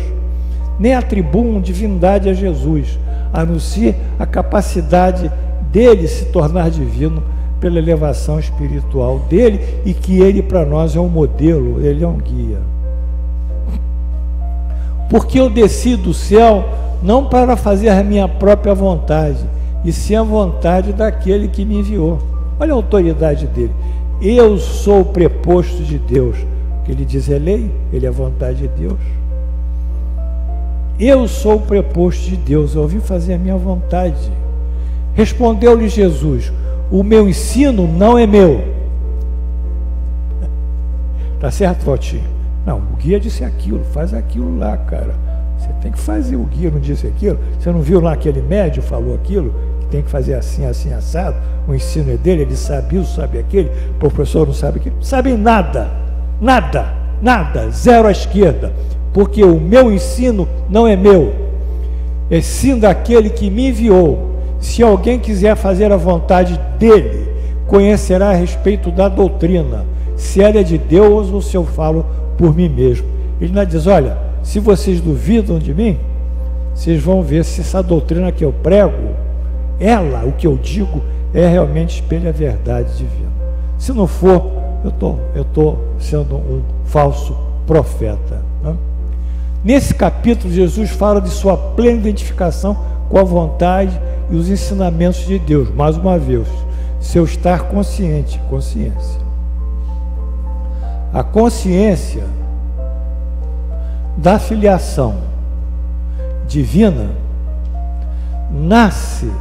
nem atribuam divindade a Jesus, a não ser a capacidade dele se tornar divino pela elevação espiritual dele, e que ele para nós é um modelo, ele é um guia. Porque eu desci do céu não para fazer a minha própria vontade, e sim a vontade daquele que me enviou. Olha a autoridade dele. Eu sou o preposto de Deus. O que ele diz é lei, ele é a vontade de Deus. Eu sou o preposto de Deus, eu vim fazer a minha vontade. Respondeu-lhe Jesus: o meu ensino não é meu. Tá certo, Valtinho? Não, o guia disse aquilo, faz aquilo lá, cara. Você tem que fazer, o guia não disse aquilo. Você não viu lá aquele médium falou aquilo? Que tem que fazer assim, assim, assado. O ensino é dele, ele sabe isso, sabe aquele. O professor não sabe aquilo. Não sabe nada, nada, nada, zero à esquerda. Porque o meu ensino não é meu, é sim daquele que me enviou. Se alguém quiser fazer a vontade dele, conhecerá a respeito da doutrina, se ela é de Deus ou se eu falo por mim mesmo. Ele não diz: olha, se vocês duvidam de mim, vocês vão ver se essa doutrina que eu prego, ela, o que eu digo, é realmente espelha a verdade divina. Se não for, eu estou sendo um falso profeta, né? Nesse capítulo, Jesus fala de sua plena identificação com a vontade e os ensinamentos de Deus. Mais uma vez, seu estar consciente, consciência. A consciência da filiação divina nasce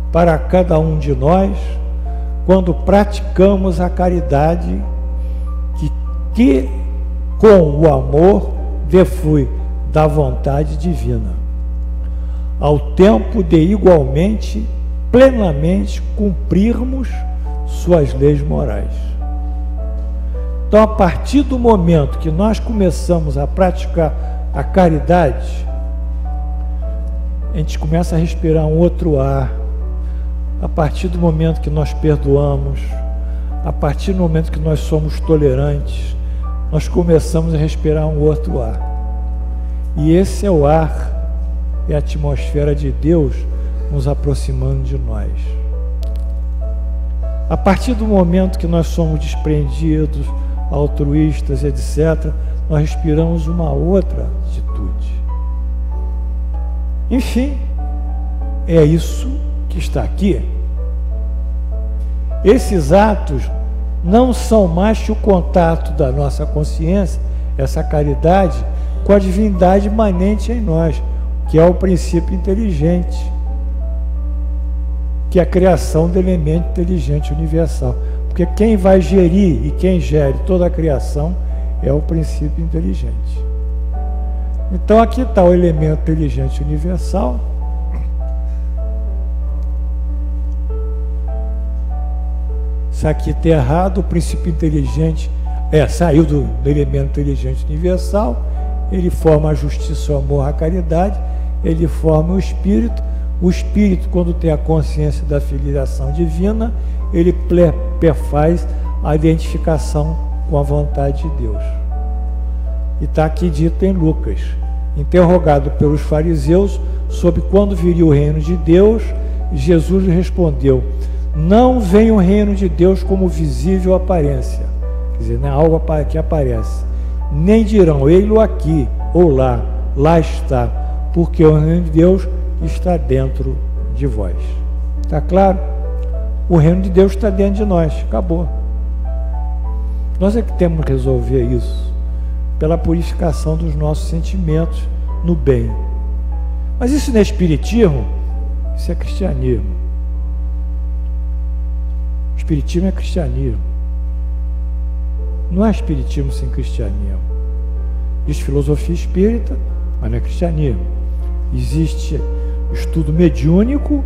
para cada um de nós quando praticamos a caridade que com o amor deflui da vontade divina, ao tempo de igualmente, plenamente cumprirmos suas leis morais. Então, a partir do momento que nós começamos a praticar a caridade, a gente começa a respirar um outro ar. A partir do momento que nós perdoamos, a partir do momento que nós somos tolerantes, nós começamos a respirar um outro ar. E esse é o ar, é a atmosfera de Deus nos aproximando de nós. A partir do momento que nós somos desprendidos, altruístas, etc., nós respiramos uma outra atitude. Enfim, é isso que está aqui. Esses atos não são mais que o contato da nossa consciência, essa caridade, com a divindade imanente em nós, que é o princípio inteligente, que é a criação do elemento inteligente universal. Porque quem vai gerir e quem gere toda a criação é o princípio inteligente. Então aqui está o elemento inteligente universal. Se aqui está errado, o princípio inteligente saiu do elemento inteligente universal. Ele forma a justiça, o amor, a caridade. Ele forma o espírito. O espírito, quando tem a consciência da filiação divina, ele perfaz a identificação com a vontade de Deus. E está aqui dito em Lucas: interrogado pelos fariseus sobre quando viria o reino de Deus, Jesus lhe respondeu: não vem o reino de Deus como visível aparência, quer dizer, não é algo que aparece, nem dirão ei-lo aqui ou lá, lá está, porque o reino de Deus está dentro de vós. Está claro? O reino de Deus está dentro de nós, acabou. Nós é que temos que resolver isso pela purificação dos nossos sentimentos no bem. Mas isso não é espiritismo, isso é cristianismo. Espiritismo é cristianismo. Não há espiritismo sem cristianismo. Existe filosofia espírita, mas não é cristianismo. Existe estudo mediúnico,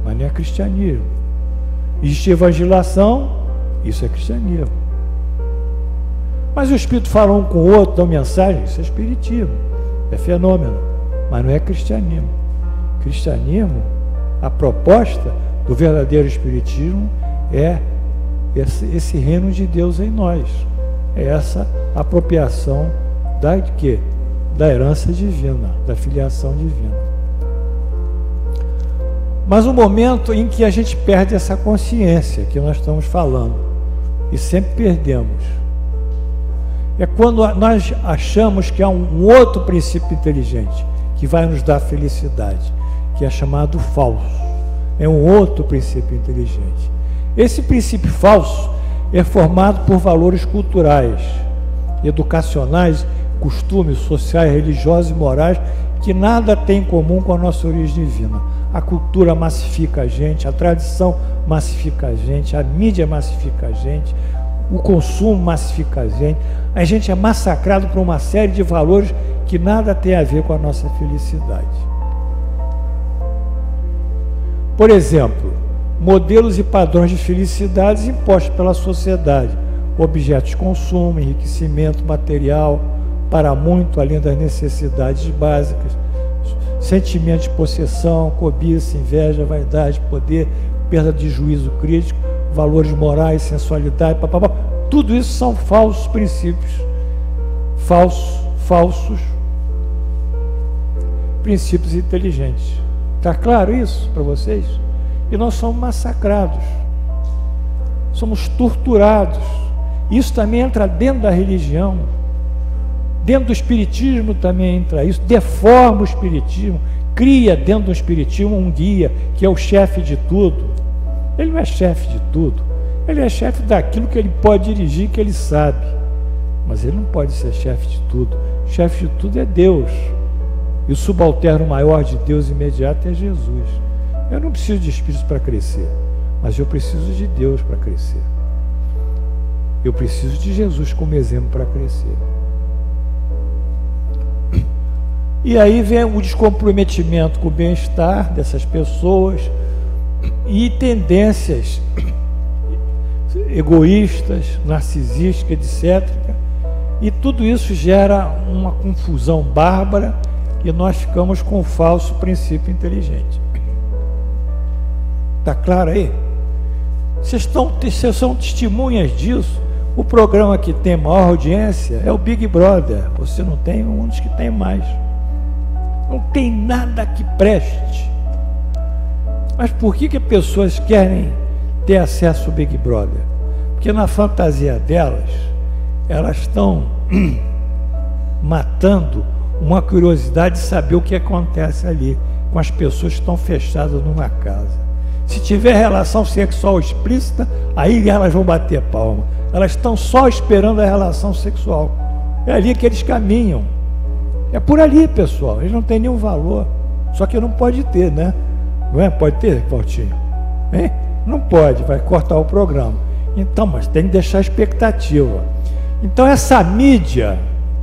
mas não é cristianismo. Existe evangelização, isso é cristianismo. Mas o Espírito fala um com o outro, dá mensagem, isso é espiritismo, é fenômeno, mas não é cristianismo. Cristianismo A proposta do verdadeiro Espiritismo é esse reino de Deus em nós. É essa apropriação da quê? Da herança divina, da filiação divina. Mas o momento em que a gente perde essa consciência que nós estamos falando, e sempre perdemos, é quando nós achamos que há um outro princípio inteligente que vai nos dar felicidade, que é chamado falso. É um outro princípio inteligente. Esse princípio falso é formado por valores culturais, educacionais, costumes sociais, religiosos e morais que nada tem em comum com a nossa origem divina. A cultura massifica a gente, a tradição massifica a gente, a mídia massifica a gente, o consumo massifica a gente é massacrado por uma série de valores que nada tem a ver com a nossa felicidade. Por exemplo, modelos e padrões de felicidades impostos pela sociedade, objetos de consumo, enriquecimento material, para muito além das necessidades básicas, sentimento de possessão, cobiça, inveja, vaidade, poder, perda de juízo crítico, valores morais, sensualidade, papapá. Tudo isso são falsos princípios, falsos princípios inteligentes. Está claro isso para vocês? E nós somos massacrados, somos torturados. Isso também entra dentro da religião, dentro do espiritismo também entra isso, deforma o espiritismo, cria dentro do espiritismo um guia que é o chefe de tudo. Ele não é chefe de tudo, ele é chefe daquilo que ele pode dirigir, que ele sabe, mas ele não pode ser chefe de tudo. Chefe de tudo é Deus, e o subalterno maior de Deus imediato é Jesus. Eu não preciso de espíritos para crescer, mas eu preciso de Deus para crescer. Eu preciso de Jesus como exemplo para crescer. E aí vem o descomprometimento com o bem-estar dessas pessoas e tendências egoístas, narcisísticas, etc. E tudo isso gera uma confusão bárbara e nós ficamos com o falso princípio inteligente. Está claro aí? Vocês são testemunhas disso. O programa que tem maior audiência é o Big Brother. Você não tem, um dos que tem mais. Não tem nada que preste. Mas por que pessoas querem ter acesso ao Big Brother? Porque na fantasia delas, elas estão matando uma curiosidade de saber o que acontece ali com as pessoas que estão fechadas numa casa. Se tiver relação sexual explícita, aí elas vão bater palma. Elas estão só esperando a relação sexual. É ali que eles caminham. É por ali, pessoal. Eles não têm nenhum valor. Só que não pode ter, né? Não é? Pode ter, Valtinho? Hein? Não pode, vai cortar o programa. Então, mas tem que deixar expectativa. Então, essa mídia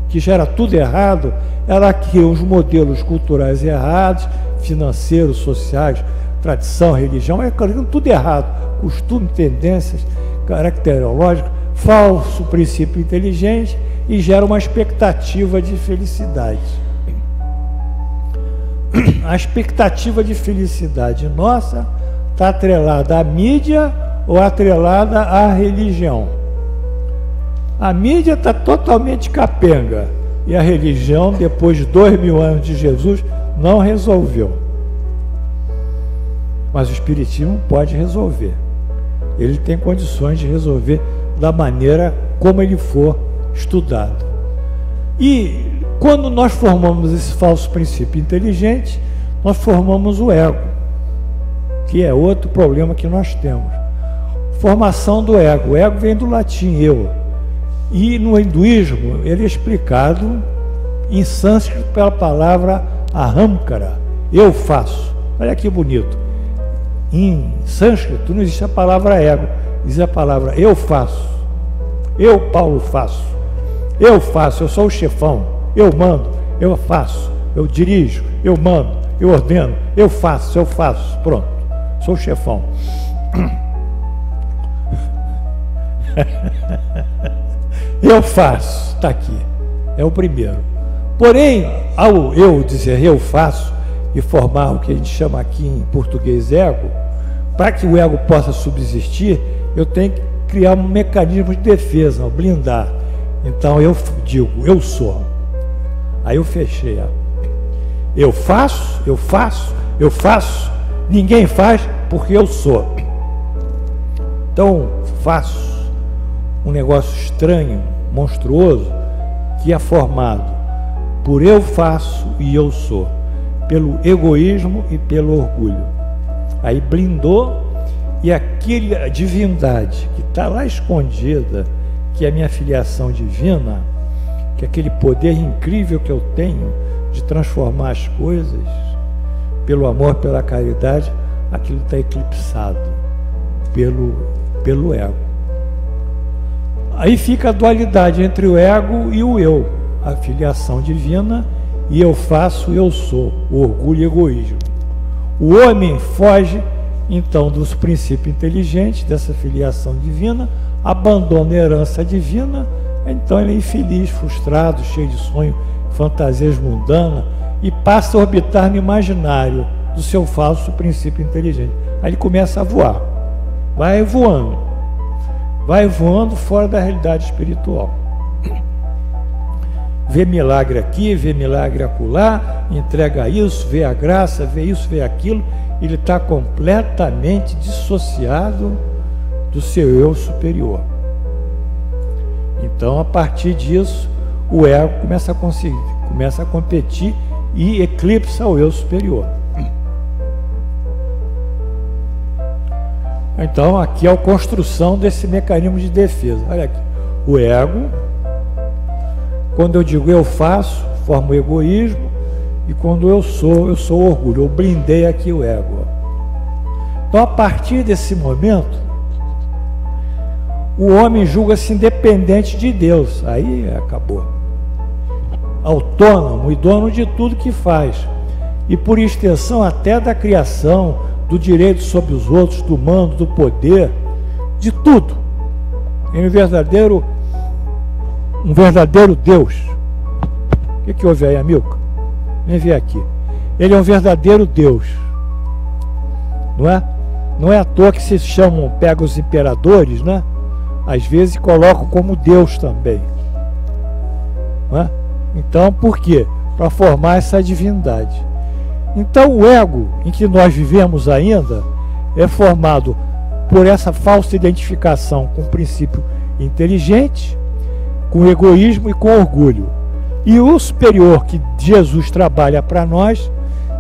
que gera tudo errado, ela cria os modelos culturais errados, financeiros, sociais, tradição, religião, é tudo errado. Costume, tendências, caracterológicos, falso princípio inteligente e gera uma expectativa de felicidade. A expectativa de felicidade nossa está atrelada à mídia ou atrelada à religião. A mídia está totalmente capenga e a religião, depois de 2000 anos de Jesus, não resolveu. Mas o espiritismo pode resolver. Ele tem condições de resolver da maneira como ele for estudado. E quando nós formamos esse falso princípio inteligente, nós formamos o ego, que é outro problema que nós temos. Formação do ego. O ego vem do latim eu. E no hinduísmo ele é explicado em sânscrito pela palavra ahamkara, eu faço. Olha que bonito. Em sânscrito não existe a palavra ego, existe a palavra eu faço. Eu, Paulo, faço. Eu faço, eu sou o chefão. Eu mando, eu faço. Eu dirijo, eu mando, eu ordeno. Eu faço. Pronto, sou o chefão. Eu faço, está aqui. É o primeiro. Porém, ao eu dizer eu faço, e formar o que a gente chama aqui em português ego, para que o ego possa subsistir, eu tenho que criar um mecanismo de defesa, blindar. Então eu digo, eu sou. Aí eu fechei. Eu faço, ninguém faz porque eu sou. Então faço um negócio estranho, monstruoso, que é formado por eu faço e eu sou, pelo egoísmo e pelo orgulho. Aí blindou, e aquela divindade que está lá escondida, que é a minha filiação divina, que é aquele poder incrível que eu tenho de transformar as coisas, pelo amor, pela caridade, aquilo está eclipsado pelo ego. Aí fica a dualidade entre o ego e o eu, a filiação divina, e eu faço, eu sou, o orgulho e o egoísmo. O homem foge, então, dos princípios inteligentes, dessa filiação divina, abandona a herança divina, então ele é infeliz, frustrado, cheio de sonho, fantasias mundanas, e passa a orbitar no imaginário do seu falso princípio inteligente. Aí ele começa a voar, vai voando fora da realidade espiritual. Vê milagre aqui, vê milagre acolá, entrega isso, vê a graça, vê isso, vê aquilo. Ele está completamente dissociado do seu eu superior. Então, a partir disso, o ego começa a competir e eclipsa o eu superior. Então, aqui é a construção desse mecanismo de defesa. Olha aqui, o ego, quando eu digo eu faço, forma o egoísmo, e quando eu sou o orgulho. Eu blindei aqui o ego. Então, a partir desse momento, o homem julga-se independente de Deus. Aí acabou. Autônomo e dono de tudo que faz. E por extensão até da criação, do direito sobre os outros, do mando, do poder, de tudo. É um verdadeiro Deus. O que houve aí, Amilcar? Vem ver aqui. Ele é um verdadeiro Deus. Não é? Não é à toa que se chamam, pegam os imperadores, né? Às vezes colocam como Deus também. Não é? Então, por quê? Para formar essa divindade. Então, o ego em que nós vivemos ainda é formado por essa falsa identificação com o princípio inteligente, com egoísmo e com orgulho. E o superior que Jesus trabalha para nós,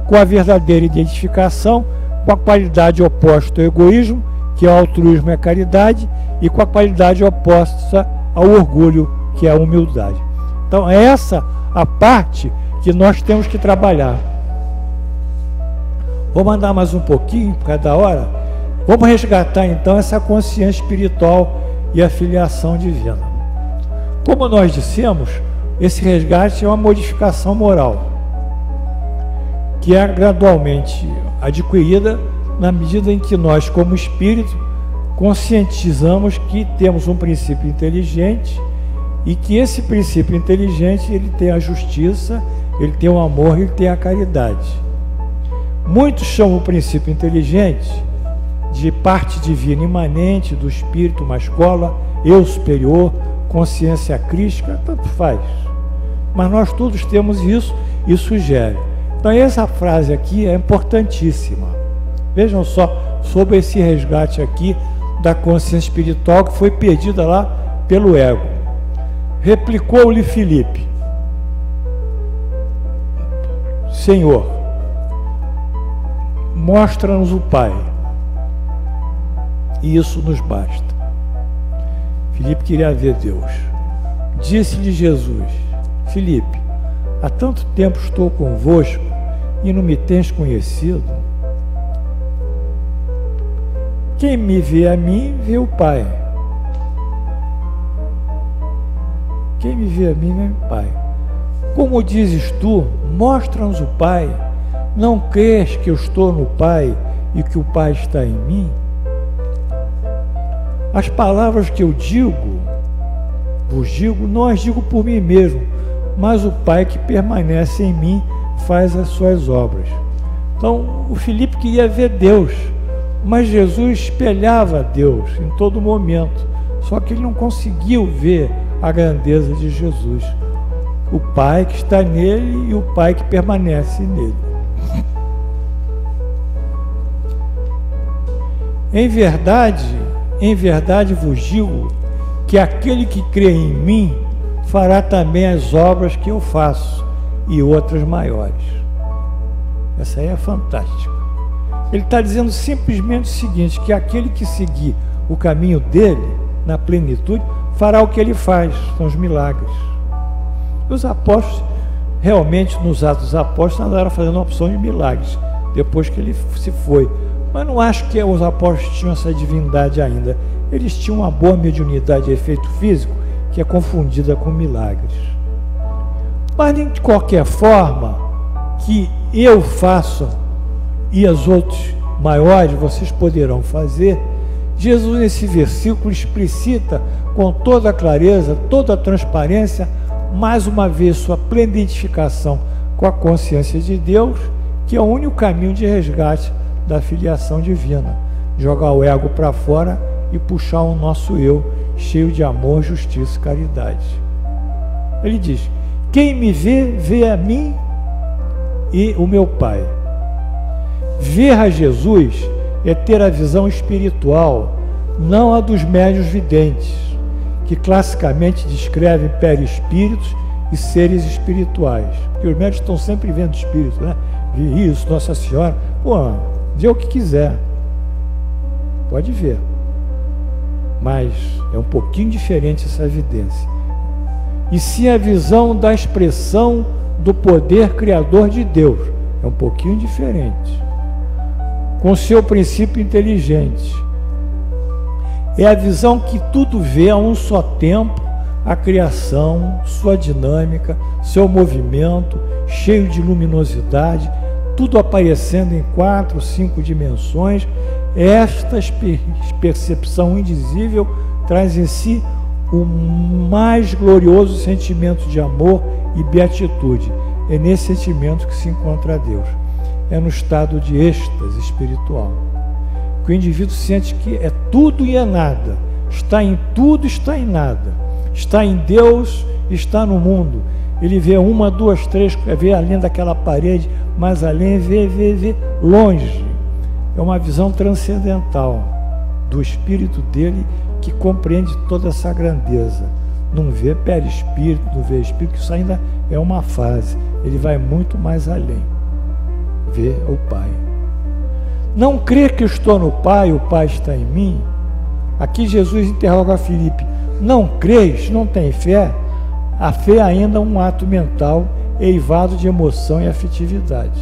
com a verdadeira identificação, com a qualidade oposta ao egoísmo, que é o altruísmo e a caridade, e com a qualidade oposta ao orgulho, que é a humildade. Então, é essa a parte que nós temos que trabalhar. Vou mandar mais um pouquinho, por cada hora. Vamos resgatar, então, essa consciência espiritual e a filiação divina. Como nós dissemos, esse resgate é uma modificação moral, que é gradualmente adquirida na medida em que nós, como espírito, conscientizamos que temos um princípio inteligente e que esse princípio inteligente ele tem a justiça, ele tem o amor, ele tem a caridade. Muitos chamam o princípio inteligente de parte divina imanente do espírito, uma escola, eu superior, consciência crística, tanto faz. Mas nós todos temos isso e sugere. Então essa frase aqui é importantíssima. Vejam só sobre esse resgate aqui da consciência espiritual que foi perdida lá pelo ego. Replicou-lhe Filipe: Senhor, mostra-nos o Pai, e isso nos basta. Filipe queria ver Deus. Disse-lhe Jesus: Filipe, há tanto tempo estou convosco e não me tens conhecido? Quem me vê a mim, vê o Pai. Quem me vê a mim, vê o Pai. Como dizes tu, mostra-nos o Pai. Não crês que eu estou no Pai e que o Pai está em mim? As palavras que eu vos digo, não as digo por mim mesmo, mas o Pai que permanece em mim faz as suas obras. Então, o Filipe queria ver Deus, mas Jesus espelhava Deus em todo momento, só que ele não conseguiu ver a grandeza de Jesus, o Pai que está nele e o Pai que permanece nele. Em verdade vos digo que aquele que crê em mim fará também as obras que eu faço e outras maiores. Essa aí é fantástica. Ele está dizendo simplesmente o seguinte, que aquele que seguir o caminho dele, na plenitude, fará o que ele faz, são os milagres. Os apóstolos, realmente nos Atos dos Apóstolos, andaram fazendo uma opção de milagres, depois que ele se foi. Mas não acho que os apóstolos tinham essa divindade ainda. Eles tinham uma boa mediunidade de efeito físico, que é confundida com milagres. Mas de qualquer forma, que eu faça e as outras maiores vocês poderão fazer, Jesus nesse versículo explicita com toda a clareza, toda a transparência, mais uma vez sua plena identificação com a consciência de Deus, que é o único caminho de resgate da filiação divina, jogar o ego para fora e puxar o nosso eu cheio de amor, justiça e caridade. Ele diz: quem me vê, vê a mim e o meu Pai. Ver a Jesus é ter a visão espiritual, não a dos médiuns videntes, que classicamente descrevem perispíritos e seres espirituais. Porque os médiuns estão sempre vendo espíritos, né? Isso, Nossa Senhora. Pô, vê o que quiser. Pode ver. Mas é um pouquinho diferente essa evidência. E sim a visão da expressão do poder criador de Deus. É um pouquinho diferente. Com seu princípio inteligente. É a visão que tudo vê a um só tempo, a criação, sua dinâmica, seu movimento, cheio de luminosidade, tudo aparecendo em 4, 5 dimensões. Esta percepção indizível traz em si o mais glorioso sentimento de amor e beatitude. É nesse sentimento que se encontra Deus. É no estado de êxtase espiritual. Que o indivíduo sente que é tudo e é nada. Está em tudo, está em nada. Está em Deus, está no mundo. Ele vê 1, 2, 3, vê além daquela parede, mais além, vê longe. É uma visão transcendental do espírito dele que compreende toda essa grandeza. Não vê perispírito, não vê espírito, isso ainda é uma fase. Ele vai muito mais além. Vê o Pai. Não crê que eu estou no Pai, o Pai está em mim? Aqui Jesus interroga Filipe: não crês, não tem fé? A fé ainda é um ato mental eivado de emoção e afetividade.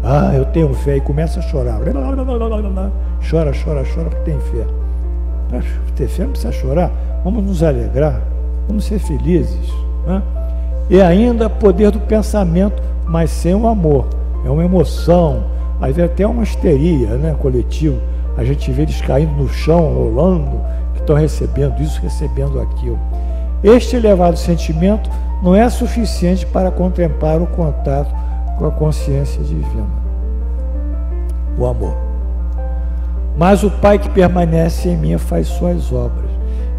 Ah, eu tenho fé, e começa a chorar. Chora porque tem fé. Para ter fé não precisa chorar. Vamos nos alegrar, vamos ser felizes, né? E ainda poder do pensamento, mas sem o amor. É uma emoção. Aí vem até uma histeria, né, coletivo. A gente vê eles caindo no chão, rolando, que estão recebendo isso, recebendo aquilo. Este elevado sentimento não é suficiente para contemplar o contato com a consciência divina, o amor. Mas o Pai que permanece em mim faz suas obras.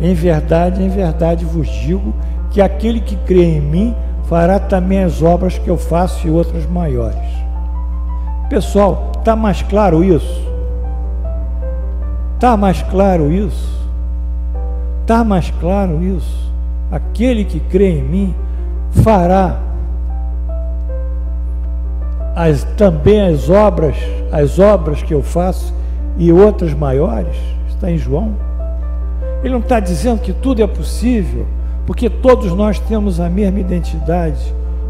Em verdade vos digo que aquele que crê em mim fará também as obras que eu faço e outras maiores. Pessoal, está mais claro isso? Está mais claro isso? Está mais claro isso? Aquele que crê em mim fará também as obras que eu faço e outras maiores. Está em João. Ele não está dizendo que tudo é possível, porque todos nós temos a mesma identidade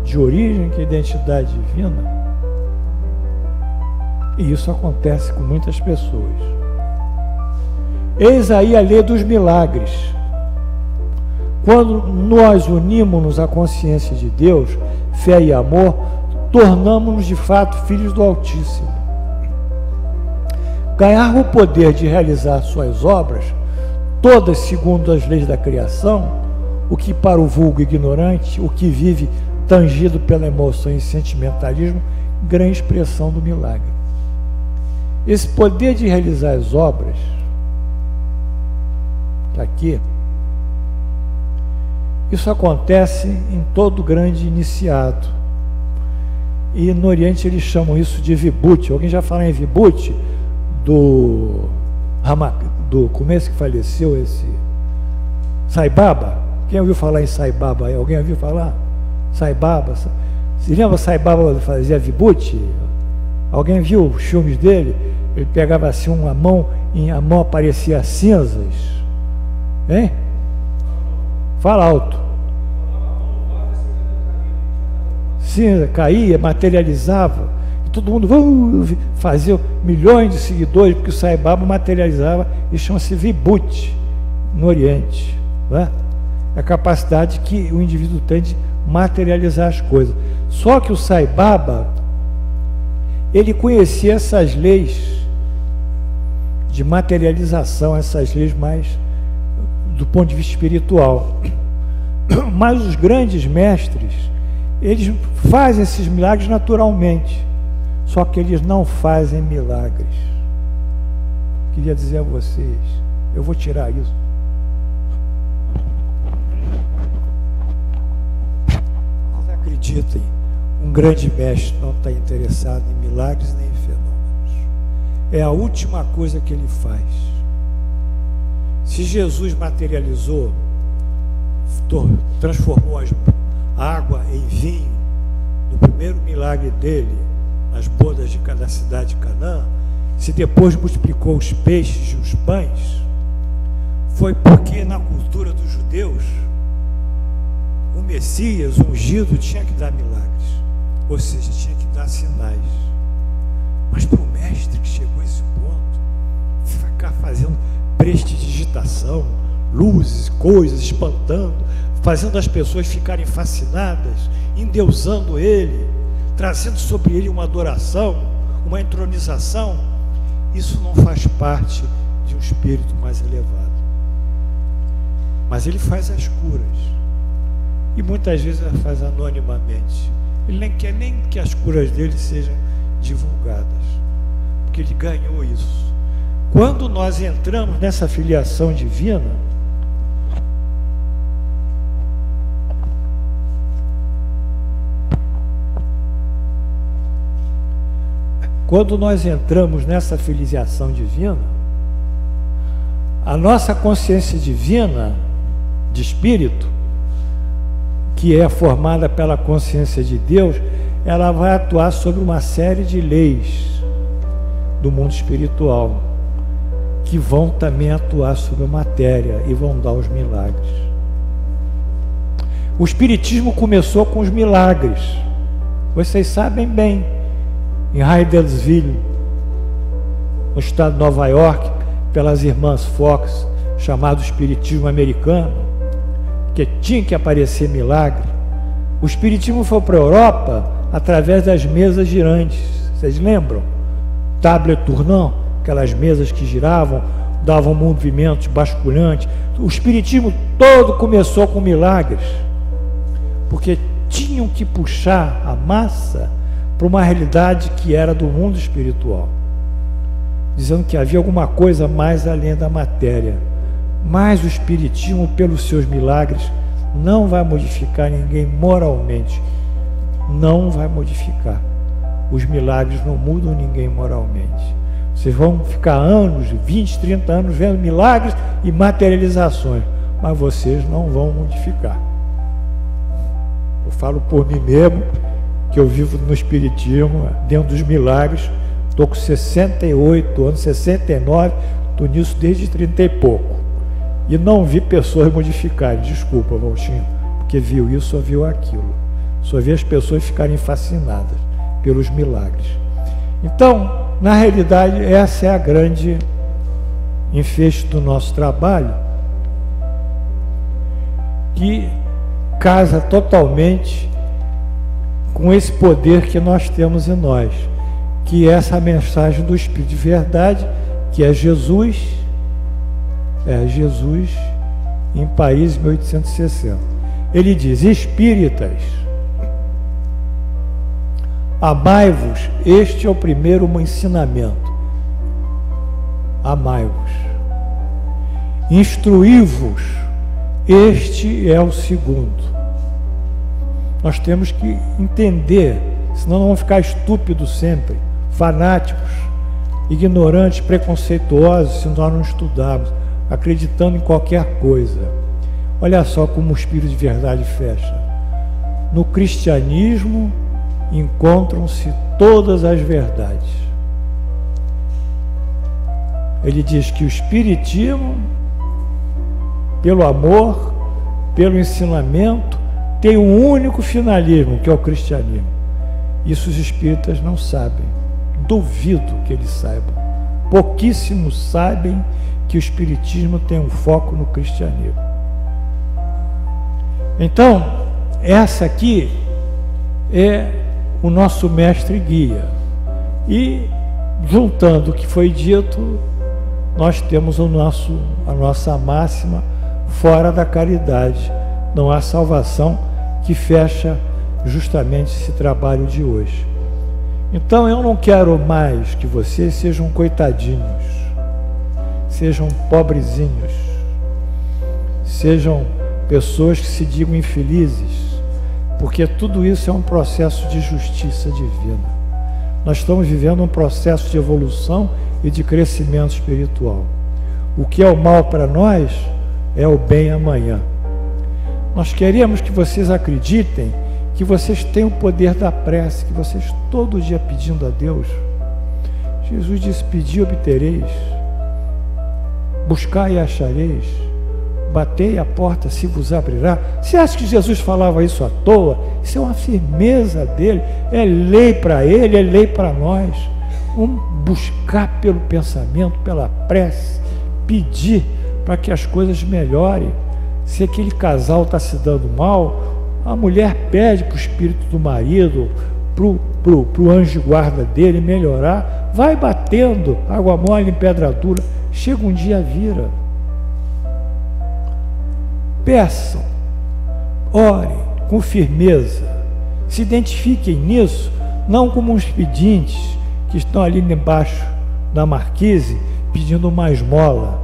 de origem, que é a identidade divina. E isso acontece com muitas pessoas. Eis aí a lei dos milagres. Quando nós unimos-nos à consciência de Deus, fé e amor, tornamos-nos de fato filhos do Altíssimo. Ganhar o poder de realizar suas obras, todas segundo as leis da criação, o que para o vulgo ignorante, o que vive tangido pela emoção e sentimentalismo, grande expressão do milagre. Esse poder de realizar as obras, que aqui, isso acontece em todo grande iniciado. E no Oriente eles chamam isso de Vibhuti. Alguém já falou em Vibhuti? Como esse que faleceu, esse Sai Baba? Quem ouviu falar em Sai Baba aí? Alguém ouviu falar? Sai Baba? Se lembra Sai Baba fazia Vibhuti? Alguém viu os filmes dele? Ele pegava assim uma mão, e a mão aparecia cinzas. Hein? Fala alto. Cinza, caía, materializava. E todo mundo fazia milhões de seguidores, porque o Sai Baba materializava e chama-se Vibhuti no Oriente. Não é? É a capacidade que o indivíduo tem de materializar as coisas. Só que o Sai Baba, ele conhecia essas leis de materialização, essas leis mais do ponto de vista espiritual. Mas os grandes mestres, eles fazem esses milagres naturalmente, só que eles não fazem milagres. Queria dizer a vocês, eu vou tirar isso. Vocês acreditem, um grande mestre não está interessado em milagres nem em fenômenos. É a última coisa que ele faz. Se Jesus materializou, transformou a água em vinho, no primeiro milagre dele, nas bodas da cidade de Canaã, se depois multiplicou os peixes e os pães, foi porque na cultura dos judeus, o Messias, o ungido, tinha que dar milagres, ou seja, tinha que dar sinais. Mas para o mestre que chegou a esse ponto, ficar fazendo prestidigitação, luzes, coisas, espantando, fazendo as pessoas ficarem fascinadas, endeusando ele, trazendo sobre ele uma adoração, uma entronização, isso não faz parte de um espírito mais elevado. Mas ele faz as curas, e muitas vezes ele faz anonimamente. Ele nem quer nem que as curas dele sejam divulgadas, porque ele ganhou isso. Quando nós entramos nessa filiação divina, a nossa consciência divina, de espírito, que é formada pela consciência de Deus, ela vai atuar sobre uma série de leis do mundo espiritual, que vão também atuar sobre a matéria e vão dar os milagres. O espiritismo começou com os milagres, vocês sabem bem, em Hydesville, no estado de Nova York, pelas irmãs Fox, chamado espiritismo americano, que tinha que aparecer milagre. O espiritismo foi para a Europa através das mesas girantes, vocês lembram? Table tournant, aquelas mesas que giravam, davam movimentos basculantes. O espiritismo todo começou com milagres, porque tinham que puxar a massa para uma realidade que era do mundo espiritual, dizendo que havia alguma coisa mais além da matéria. Mas o espiritismo, pelos seus milagres, não vai modificar ninguém moralmente, não vai modificar. Os milagres não mudam ninguém moralmente. Vocês vão ficar anos, 20, 30 anos vendo milagres e materializações, mas vocês não vão modificar. Eu falo por mim mesmo, que eu vivo no espiritismo, dentro dos milagres. Estou com 68 anos, 69, estou nisso desde 30 e pouco. E não vi pessoas modificarem, desculpa, Valtinho, porque viu isso ou viu aquilo. Só vi as pessoas ficarem fascinadas pelos milagres. Então, na realidade, essa é a grande enfeite do nosso trabalho, que casa totalmente com esse poder que nós temos em nós, que é essa mensagem do Espírito de verdade, que é Jesus em Paris, 1860. Ele diz: espíritas, amai-vos, este é o primeiro ensinamento. amai-vos. Instruí-vos, este é o segundo. Nós temos que entender, senão vamos ficar estúpidos sempre, fanáticos, ignorantes, preconceituosos, se nós não estudarmos, acreditando em qualquer coisa. Olha só como o Espírito de verdade fecha. No cristianismo encontram-se todas as verdades. Ele diz que o Espiritismo, pelo amor, pelo ensinamento, tem um único finalismo, que é o cristianismo. Isso os espíritas não sabem. Duvido que eles saibam. Pouquíssimos sabem que o Espiritismo tem um foco no cristianismo. Então, essa aqui é o nosso mestre guia. E, juntando o que foi dito, nós temos a nossa máxima: fora da caridade não há salvação, que fecha justamente esse trabalho de hoje. Então eu não quero mais que vocês sejam coitadinhos, sejam pobrezinhos, sejam pessoas que se digam infelizes, porque tudo isso é um processo de justiça divina. Nós estamos vivendo um processo de evolução e de crescimento espiritual. O que é o mal para nós é o bem amanhã. Nós queremos que vocês acreditem que vocês têm o poder da prece, que vocês todo dia pedindo a Deus. Jesus disse: pedi e obtereis, buscai e achareis, batei a porta se vos abrirá. Você acha que Jesus falava isso à toa? Isso é uma firmeza dele, é lei para ele, é lei para nós. Vamos buscar pelo pensamento, pela prece, pedir para que as coisas melhorem. Se aquele casal está se dando mal, a mulher pede para o espírito do marido, para o anjo de guarda dele melhorar, vai batendo, água mole em pedra dura, chega um dia vira. Peçam, orem com firmeza, se identifiquem nisso, não como uns pedintes que estão ali embaixo da marquise pedindo uma esmola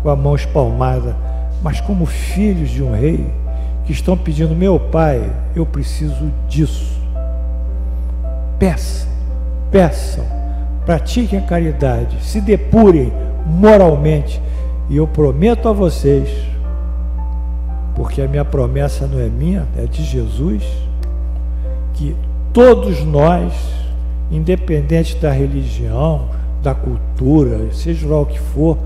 com a mão espalmada, mas como filhos de um rei que estão pedindo: meu pai, eu preciso disso. Peçam, peçam, pratiquem a caridade, se depurem moralmente, e eu prometo a vocês, porque a minha promessa não é minha, é de Jesus, que todos nós, independente da religião, da cultura, seja lá o que for,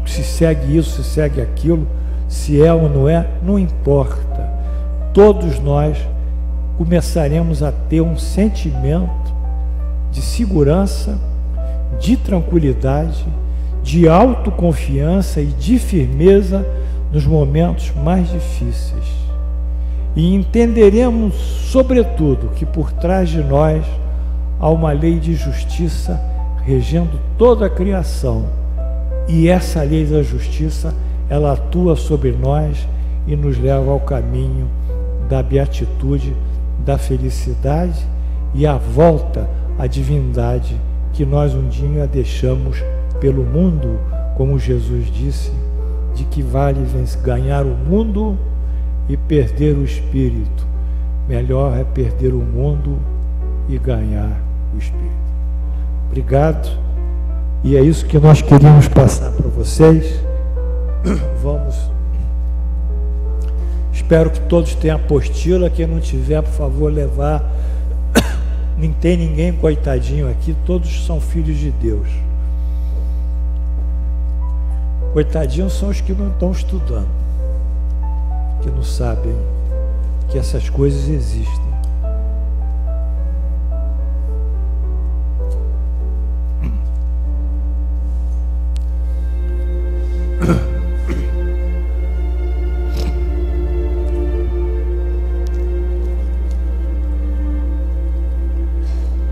se segue isso, se segue aquilo, se é ou não é, não importa. Todos nós começaremos a ter um sentimento de segurança, de tranquilidade, de autoconfiança e de firmeza nos momentos mais difíceis. E entenderemos, sobretudo, que por trás de nós há uma lei de justiça regendo toda a criação. E essa lei da justiça, ela atua sobre nós e nos leva ao caminho da beatitude, da felicidade e à volta à divindade que nós um dia deixamos pelo mundo, como Jesus disse, de que vale ganhar o mundo e perder o espírito. Melhor é perder o mundo e ganhar o espírito. Obrigado. E é isso que nós queríamos passar para vocês. Vamos. Espero que todos tenham apostila. Quem não tiver, por favor, levar. Não tem ninguém coitadinho aqui. Todos são filhos de Deus. Coitadinhos são os que não estão estudando, que não sabem que essas coisas existem.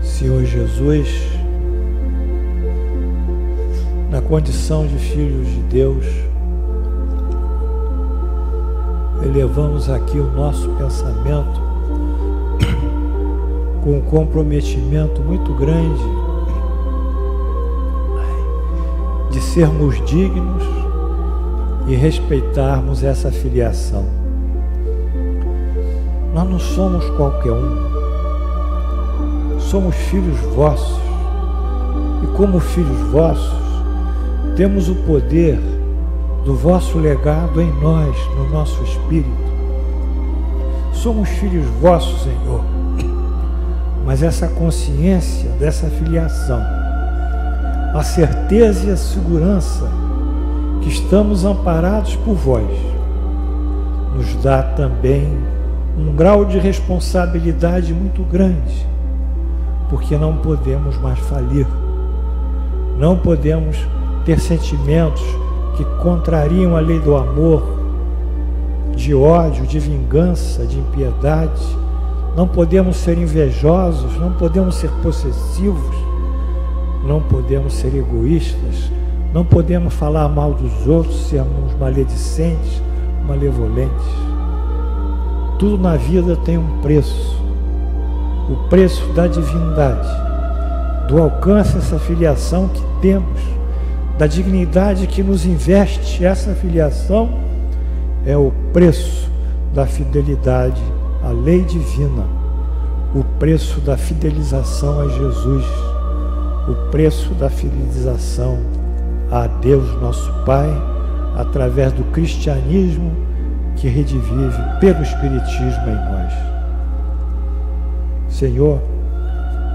Senhor Jesus, na condição de filhos de Deus, elevamos aqui o nosso pensamento com um comprometimento muito grande sermos dignos e respeitarmos essa filiação. Nós não somos qualquer um, somos filhos vossos, e como filhos vossos, temos o poder do vosso legado em nós, no nosso espírito. Somos filhos vossos, Senhor, mas essa consciência dessa filiação, a certeza e a segurança que estamos amparados por vós, nos dá também um grau de responsabilidade muito grande, porque não podemos mais falir, não podemos ter sentimentos que contrariam a lei do amor, de ódio, de vingança, de impiedade. Não podemos ser invejosos, não podemos ser possessivos, não podemos ser egoístas, não podemos falar mal dos outros, sermos maledicentes, malevolentes. Tudo na vida tem um preço, o preço da divindade, do alcance dessa filiação que temos, da dignidade que nos investe essa filiação, é o preço da fidelidade à lei divina, o preço da fidelização a Jesus, o preço da fidelização a Deus nosso Pai, através do cristianismo que redivive pelo Espiritismo em nós. Senhor,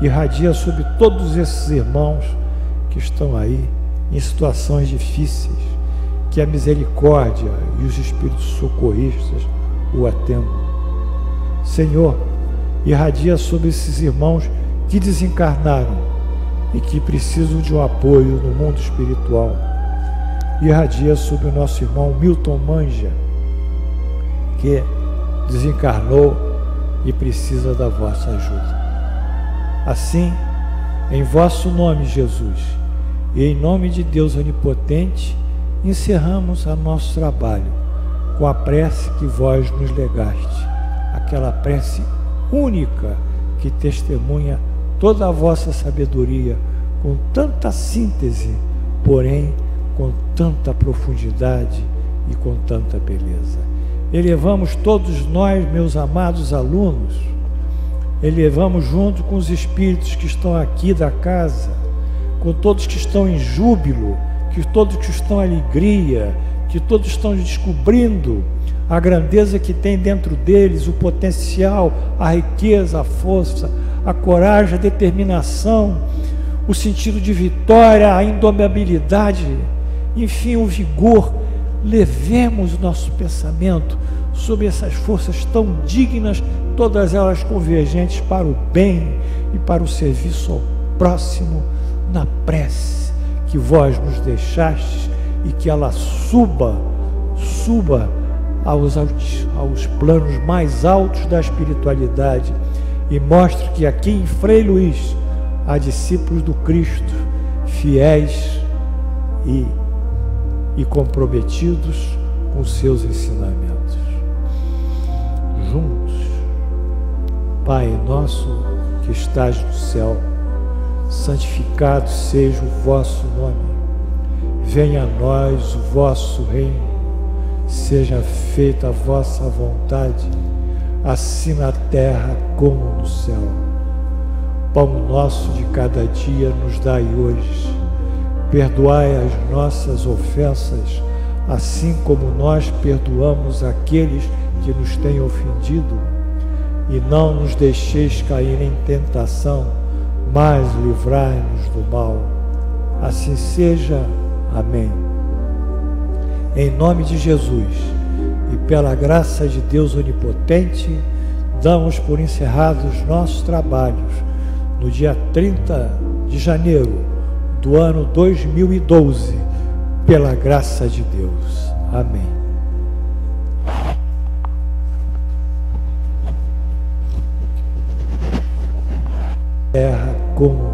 irradia sobre todos esses irmãos que estão aí em situações difíceis, que a misericórdia e os espíritos socorristas o atendam. Senhor, irradia sobre esses irmãos que desencarnaram e que precisam de um apoio no mundo espiritual. Irradia sobre o nosso irmão Milton Manja, que desencarnou e precisa da vossa ajuda. Assim, em vosso nome, Jesus, e em nome de Deus Onipotente, encerramos o nosso trabalho com a prece que vós nos legaste, aquela prece única que testemunha toda a vossa sabedoria, com tanta síntese, porém com tanta profundidade e com tanta beleza. Elevamos todos nós, meus amados alunos, elevamos junto com os espíritos que estão aqui da casa, com todos que estão em júbilo, que todos que estão em alegria, que todos estão descobrindo a grandeza que tem dentro deles, o potencial, a riqueza, a força, a coragem, a determinação, o sentido de vitória, a indomabilidade, enfim, o vigor. Levemos o nosso pensamento sobre essas forças tão dignas, todas elas convergentes para o bem e para o serviço ao próximo, na prece que vós nos deixastes, e que ela suba aos planos mais altos da espiritualidade, e mostre que aqui em Frei Luís há discípulos do Cristo, fiéis e comprometidos com seus ensinamentos. Juntos, Pai nosso que estás no céu, santificado seja o vosso nome, venha a nós o vosso reino, seja feita a vossa vontade, assim na terra como no céu. Pão nosso de cada dia nos dai hoje, perdoai as nossas ofensas, assim como nós perdoamos aqueles que nos têm ofendido, e não nos deixeis cair em tentação, mas livrai-nos do mal. Assim seja. Amém. Em nome de Jesus e pela graça de Deus Onipotente, damos por encerrados nossos trabalhos no dia 30 de janeiro do ano 2012, pela graça de Deus. Amém. Terra como